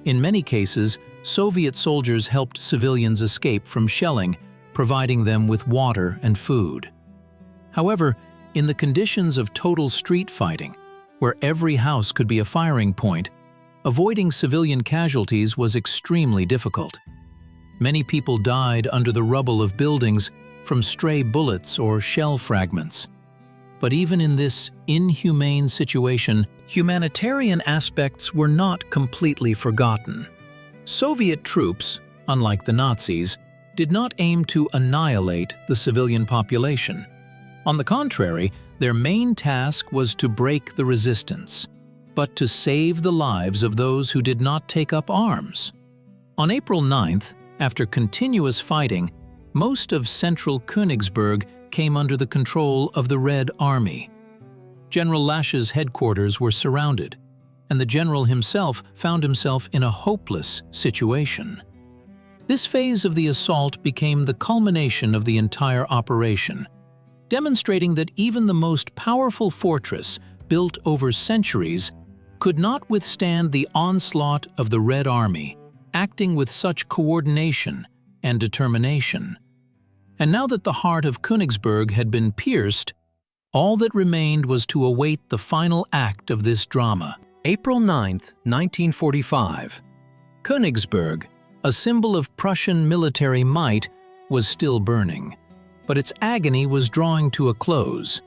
Speaker 1: In many cases, Soviet soldiers helped civilians escape from shelling, providing them with water and food. However, in the conditions of total street fighting, where every house could be a firing point, avoiding civilian casualties was extremely difficult. Many people died under the rubble of buildings from stray bullets or shell fragments. But even in this inhumane situation, humanitarian aspects were not completely forgotten. Soviet troops, unlike the Nazis, did not aim to annihilate the civilian population. On the contrary, their main task was to break the resistance, but to save the lives of those who did not take up arms. On April 9th, after continuous fighting, most of central Königsberg came under the control of the Red Army. General Lasch's headquarters were surrounded. and the general himself found himself in a hopeless situation. This phase of the assault became the culmination of the entire operation, demonstrating that even the most powerful fortress, built over centuries, could not withstand the onslaught of the Red Army, acting with such coordination and determination. And now that the heart of Königsberg had been pierced, all that remained was to await the final act of this drama. April 9, 1945. Königsberg, a symbol of Prussian military might, was still burning, but its agony was drawing to a close.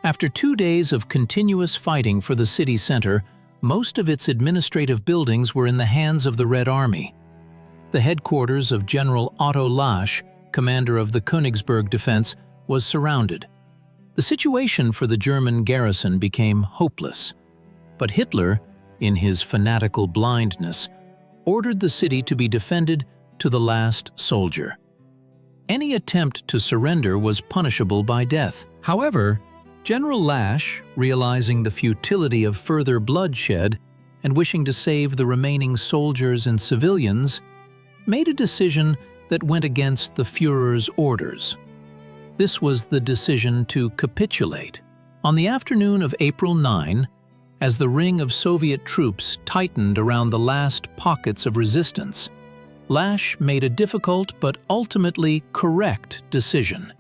Speaker 1: After 2 days of continuous fighting for the city center, most of its administrative buildings were in the hands of the Red Army. The headquarters of General Otto Lasch, commander of the Königsberg defense, was surrounded. The situation for the German garrison became hopeless, but Hitler, in his fanatical blindness, ordered the city to be defended to the last soldier. Any attempt to surrender was punishable by death. However, General Lasch, realizing the futility of further bloodshed and wishing to save the remaining soldiers and civilians, made a decision that went against the Führer's orders. This was the decision to capitulate. On the afternoon of April 9, as the ring of Soviet troops tightened around the last pockets of resistance, Lasch made a difficult but ultimately correct decision.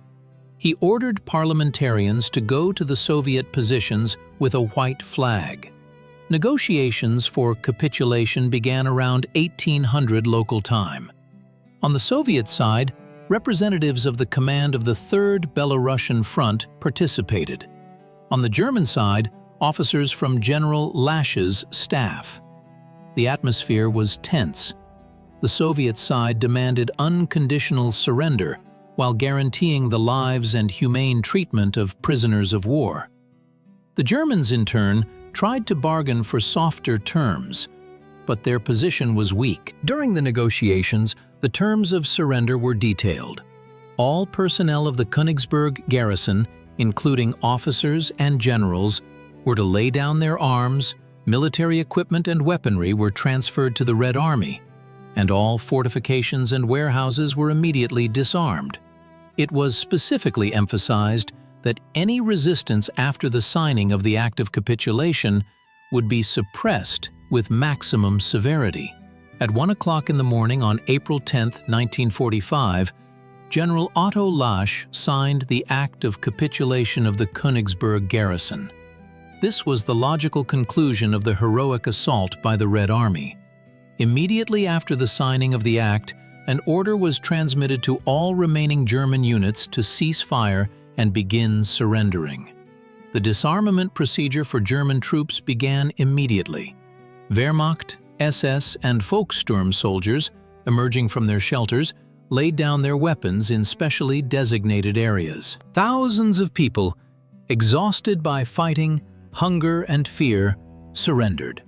Speaker 1: He ordered parliamentarians to go to the Soviet positions with a white flag. Negotiations for capitulation began around 1800 local time. On the Soviet side, representatives of the command of the 3rd Belarusian Front participated. On the German side, officers from General Lasch's staff. The atmosphere was tense. The Soviet side demanded unconditional surrender while guaranteeing the lives and humane treatment of prisoners of war. The Germans, in turn, tried to bargain for softer terms, but their position was weak. During the negotiations, the terms of surrender were detailed. All personnel of the Königsberg garrison, including officers and generals, were to lay down their arms, military equipment and weaponry were transferred to the Red Army, and all fortifications and warehouses were immediately disarmed. It was specifically emphasized that any resistance after the signing of the act of capitulation would be suppressed with maximum severity. At 1 o'clock in the morning on April 10, 1945, General Otto Lasch signed the act of capitulation of the Königsberg garrison. This was the logical conclusion of the heroic assault by the Red Army. Immediately after the signing of the act, an order was transmitted to all remaining German units to cease fire and begin surrendering. The disarmament procedure for German troops began immediately. Wehrmacht, SS, and Volkssturm soldiers, emerging from their shelters, laid down their weapons in specially designated areas. Thousands of people, exhausted by fighting, hunger, and fear, surrendered.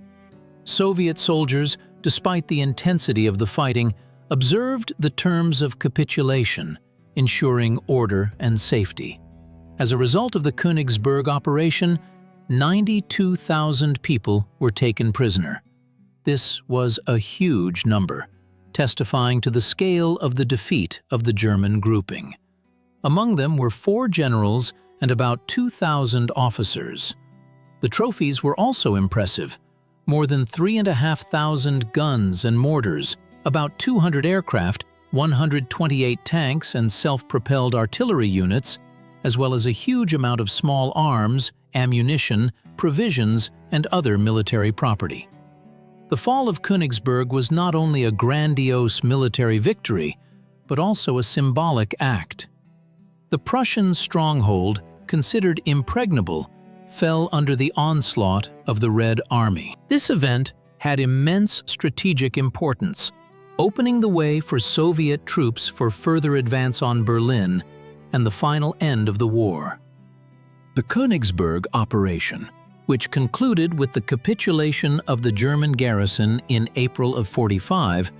Speaker 1: Soviet soldiers, despite the intensity of the fighting, observed the terms of capitulation, ensuring order and safety. As a result of the Königsberg operation, 92,000 people were taken prisoner. This was a huge number, testifying to the scale of the defeat of the German grouping. Among them were 4 generals and about 2,000 officers. The trophies were also impressive: more than 3,500 guns and mortars, about 200 aircraft, 128 tanks and self-propelled artillery units, as well as a huge amount of small arms, ammunition, provisions, and other military property. The fall of Königsberg was not only a grandiose military victory, but also a symbolic act. The Prussian stronghold, considered impregnable, fell under the onslaught of the Red Army. This event had immense strategic importance, opening the way for Soviet troops for further advance on Berlin and the final end of the war. The Königsberg operation, which concluded with the capitulation of the German garrison in April of '45,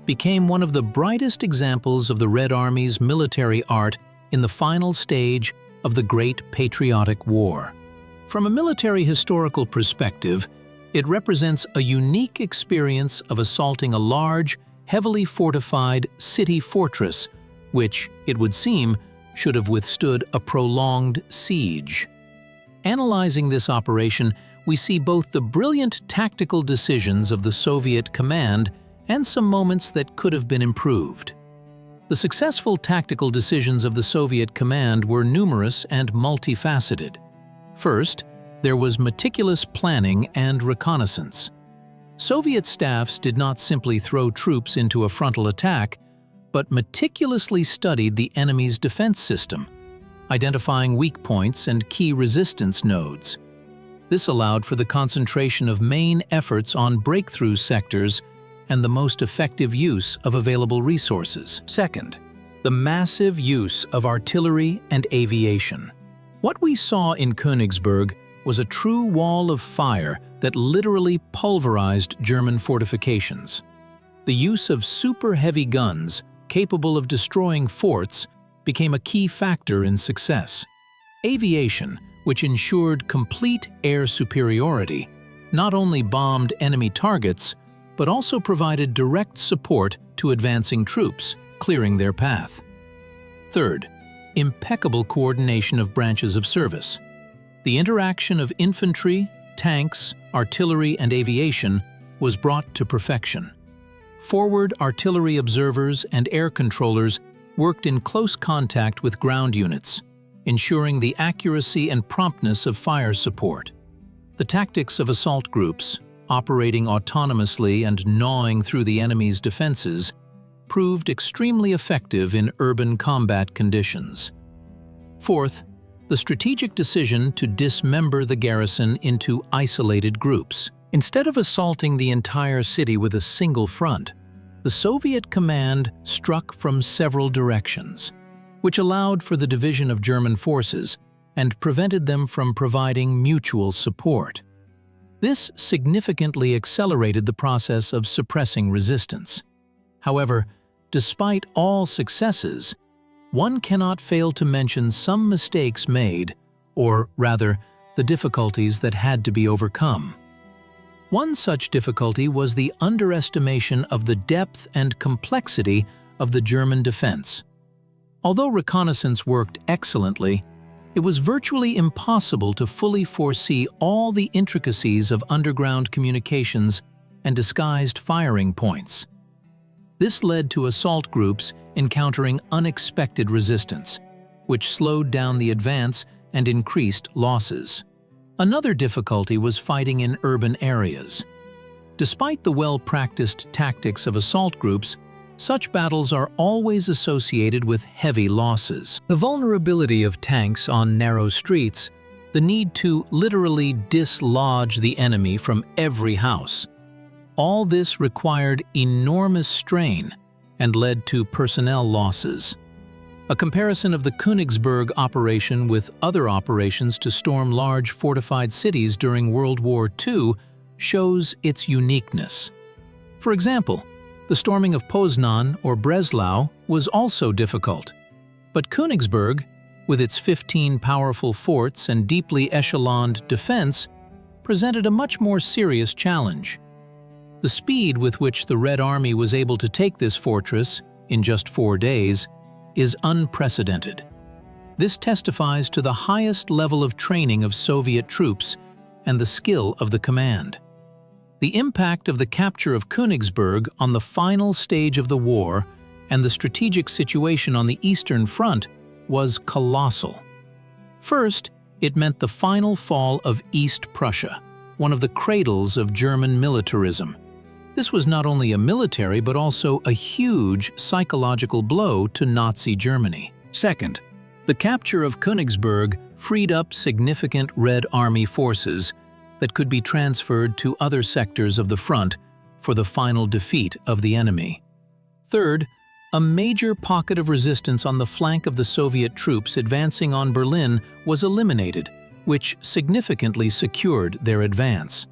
Speaker 1: became one of the brightest examples of the Red Army's military art in the final stage of the Great Patriotic War. From a military historical perspective, It represents a unique experience of assaulting a large, heavily fortified city fortress, which, it would seem, should have withstood a prolonged siege. Analyzing this operation, we see both the brilliant tactical decisions of the Soviet command and some moments that could have been improved. The successful tactical decisions of the Soviet command were numerous and multifaceted. First, there was meticulous planning and reconnaissance. Soviet staffs did not simply throw troops into a frontal attack, but meticulously studied the enemy's defense system, identifying weak points and key resistance nodes. This allowed for the concentration of main efforts on breakthrough sectors and the most effective use of available resources. Second, the massive use of artillery and aviation. What we saw in Königsberg was a true wall of fire that literally pulverized German fortifications. The use of super-heavy guns capable of destroying forts became a key factor in success. Aviation, which ensured complete air superiority, not only bombed enemy targets, but also provided direct support to advancing troops, clearing their path. Third, impeccable coordination of branches of service. The interaction of infantry, tanks, artillery, and aviation was brought to perfection. Forward artillery observers and air controllers worked in close contact with ground units, ensuring the accuracy and promptness of fire support. The tactics of assault groups, operating autonomously and gnawing through the enemy's defenses, proved extremely effective in urban combat conditions. Fourth, the strategic decision to dismember the garrison into isolated groups. Instead of assaulting the entire city with a single front, the Soviet command struck from several directions, which allowed for the division of German forces and prevented them from providing mutual support. This significantly accelerated the process of suppressing resistance. However, despite all successes, one cannot fail to mention some mistakes made, or rather, the difficulties that had to be overcome. One such difficulty was the underestimation of the depth and complexity of the German defense. Although reconnaissance worked excellently, it was virtually impossible to fully foresee all the intricacies of underground communications and disguised firing points. This led to assault groups encountering unexpected resistance, which slowed down the advance and increased losses. Another difficulty was fighting in urban areas. Despite the well-practiced tactics of assault groups, such battles are always associated with heavy losses. The vulnerability of tanks on narrow streets, the need to literally dislodge the enemy from every house. All this required enormous strain and led to personnel losses. A comparison of the Königsberg operation with other operations to storm large fortified cities during World War II shows its uniqueness. For example, the storming of Poznan or Breslau was also difficult. But Königsberg, with its 15 powerful forts and deeply echeloned defense, presented a much more serious challenge. The speed with which the Red Army was able to take this fortress, in just 4 days, is unprecedented. This testifies to the highest level of training of Soviet troops and the skill of the command. The impact of the capture of Königsberg on the final stage of the war and the strategic situation on the Eastern Front was colossal. First, it meant the final fall of East Prussia, one of the cradles of German militarism. This was not only a military but also a huge psychological blow to Nazi Germany. Second, the capture of Königsberg freed up significant Red Army forces that could be transferred to other sectors of the front for the final defeat of the enemy. Third, a major pocket of resistance on the flank of the Soviet troops advancing on Berlin was eliminated, which significantly secured their advance.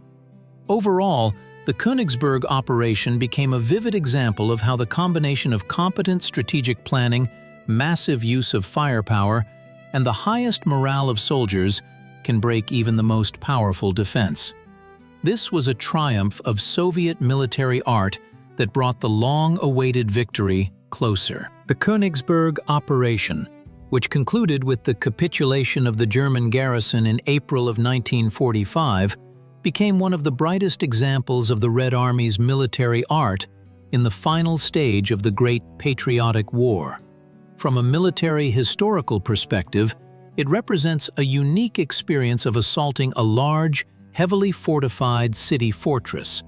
Speaker 1: Overall, the Königsberg operation became a vivid example of how the combination of competent strategic planning, massive use of firepower, and the highest morale of soldiers can break even the most powerful defense. This was a triumph of Soviet military art that brought the long-awaited victory closer. The Königsberg operation, which concluded with the capitulation of the German garrison in April of 1945, became one of the brightest examples of the Red Army's military art in the final stage of the Great Patriotic War. From a military historical perspective, it represents a unique experience of assaulting a large, heavily fortified city fortress,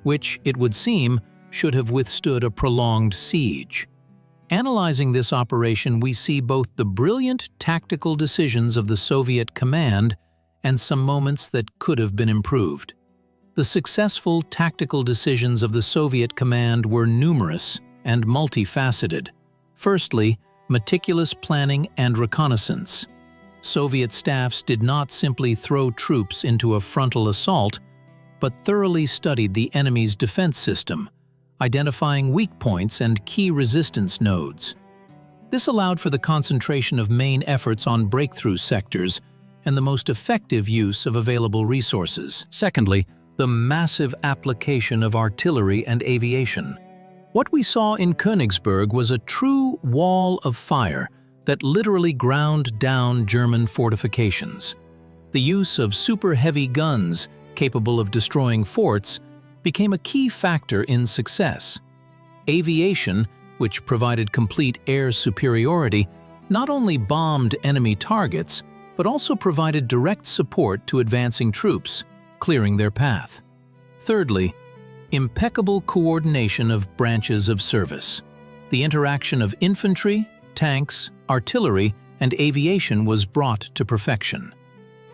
Speaker 1: which, it would seem, should have withstood a prolonged siege. Analyzing this operation, we see both the brilliant tactical decisions of the Soviet command and some moments that could have been improved. The successful tactical decisions of the Soviet command were numerous and multifaceted. Firstly, meticulous planning and reconnaissance. Soviet staffs did not simply throw troops into a frontal assault, but thoroughly studied the enemy's defense system, identifying weak points and key resistance nodes. This allowed for the concentration of main efforts on breakthrough sectors and the most effective use of available resources. Secondly, the massive application of artillery and aviation. What we saw in Königsberg was a true wall of fire that literally ground down German fortifications. The use of super-heavy guns capable of destroying forts became a key factor in success. Aviation, which provided complete air superiority, not only bombed enemy targets, but also provided direct support to advancing troops, clearing their path. Thirdly, impeccable coordination of branches of service. The interaction of infantry, tanks, artillery, and aviation was brought to perfection.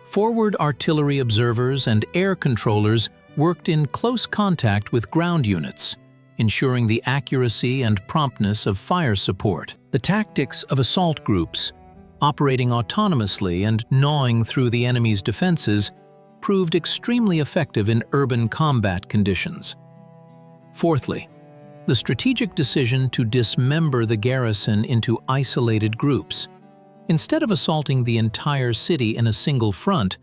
Speaker 1: Forward artillery observers and air controllers worked in close contact with ground units, ensuring the accuracy and promptness of fire support. The tactics of assault groups, operating autonomously and gnawing through the enemy's defenses, proved extremely effective in urban combat conditions. Fourthly, the strategic decision to dismember the garrison into isolated groups. Instead of assaulting the entire city in a single front,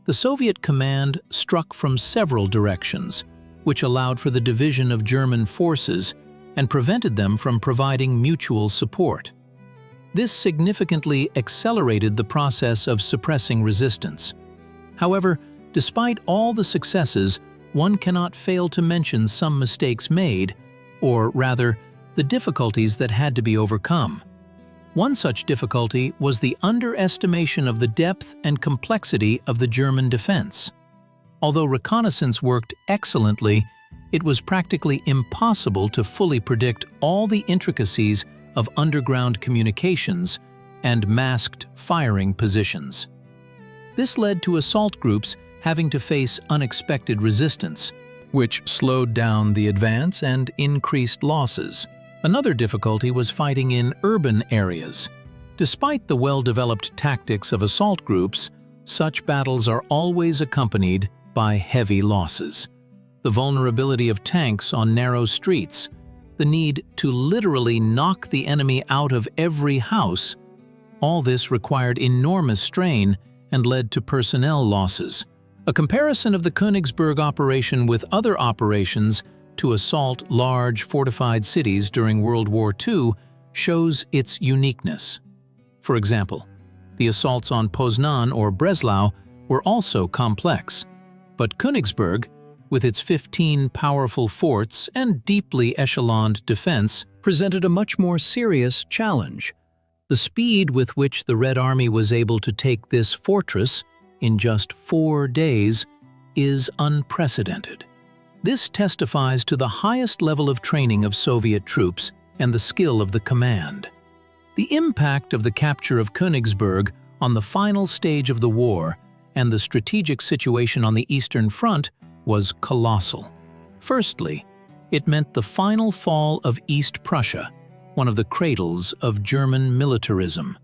Speaker 1: the Soviet command struck from several directions, which allowed for the division of German forces and prevented them from providing mutual support. This significantly accelerated the process of suppressing resistance. However, despite all the successes, one cannot fail to mention some mistakes made, or rather, the difficulties that had to be overcome. One such difficulty was the underestimation of the depth and complexity of the German defense. Although reconnaissance worked excellently, it was practically impossible to fully predict all the intricacies of underground communications and masked firing positions. This led to assault groups having to face unexpected resistance, which slowed down the advance and increased losses. Another difficulty was fighting in urban areas. Despite the well-developed tactics of assault groups, such battles are always accompanied by heavy losses. The vulnerability of tanks on narrow streets, the need to literally knock the enemy out of every house, all this required enormous strain and led to personnel losses. A comparison of the Königsberg operation with other operations to assault large fortified cities during World War II shows its uniqueness. For example, the assaults on Poznan or Breslau were also complex, but Königsberg, with its 15 powerful forts and deeply echeloned defense, presented a much more serious challenge. The speed with which the Red Army was able to take this fortress in just 4 days is unprecedented. This testifies to the highest level of training of Soviet troops and the skill of the command. The impact of the capture of Königsberg on the final stage of the war and the strategic situation on the Eastern Front was colossal. Firstly, it meant the final fall of East Prussia, one of the cradles of German militarism.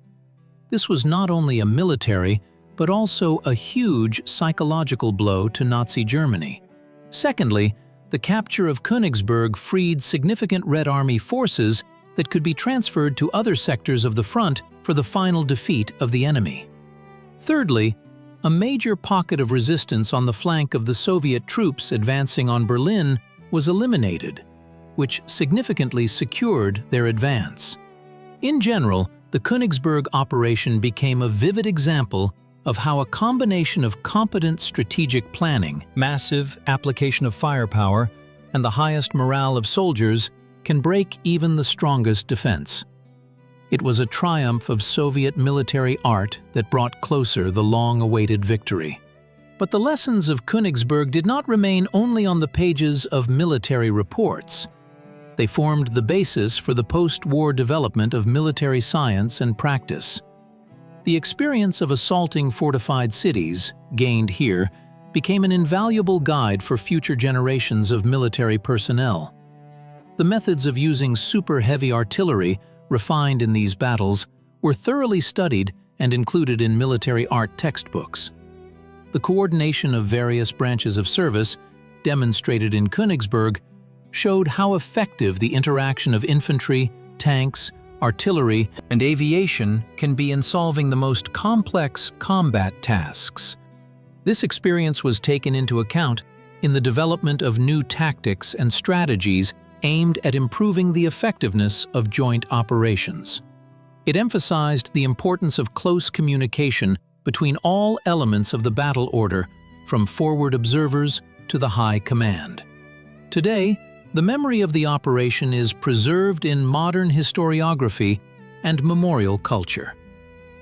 Speaker 1: This was not only a military, but also a huge psychological blow to Nazi Germany. Secondly, the capture of Königsberg freed significant Red Army forces that could be transferred to other sectors of the front for the final defeat of the enemy. Thirdly, a major pocket of resistance on the flank of the Soviet troops advancing on Berlin was eliminated, which significantly secured their advance. In general, the Königsberg operation became a vivid example of how a combination of competent strategic planning, massive application of firepower, and the highest morale of soldiers can break even the strongest defense. It was a triumph of Soviet military art that brought closer the long-awaited victory. But the lessons of Königsberg did not remain only on the pages of military reports. They formed the basis for the post-war development of military science and practice. The experience of assaulting fortified cities, gained here, became an invaluable guide for future generations of military personnel. The methods of using super-heavy artillery, refined in these battles, were thoroughly studied and included in military art textbooks. The coordination of various branches of service, demonstrated in Königsberg, showed how effective the interaction of infantry, tanks, artillery, and aviation can be in solving the most complex combat tasks. This experience was taken into account in the development of new tactics and strategies aimed at improving the effectiveness of joint operations. It emphasized the importance of close communication between all elements of the battle order, from forward observers to the high command. Today, the memory of the operation is preserved in modern historiography and memorial culture.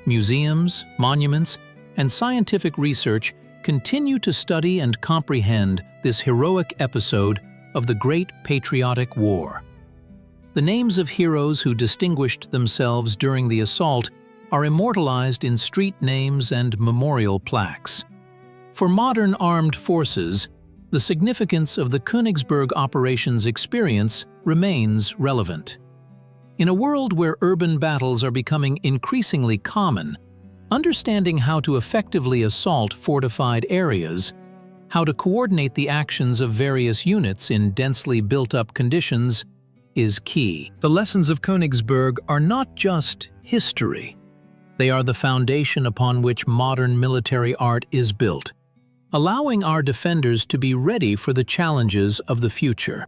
Speaker 1: Museums, monuments, and scientific research continue to study and comprehend this heroic episode of the Great Patriotic War. The names of heroes who distinguished themselves during the assault are immortalized in street names and memorial plaques. For modern armed forces, the significance of the Königsberg operations experience remains relevant. In a world where urban battles are becoming increasingly common, understanding how to effectively assault fortified areas, how to coordinate the actions of various units in densely built-up conditions, is key. The lessons of Königsberg are not just history. They are the foundation upon which modern military art is built, allowing our defenders to be ready for the challenges of the future.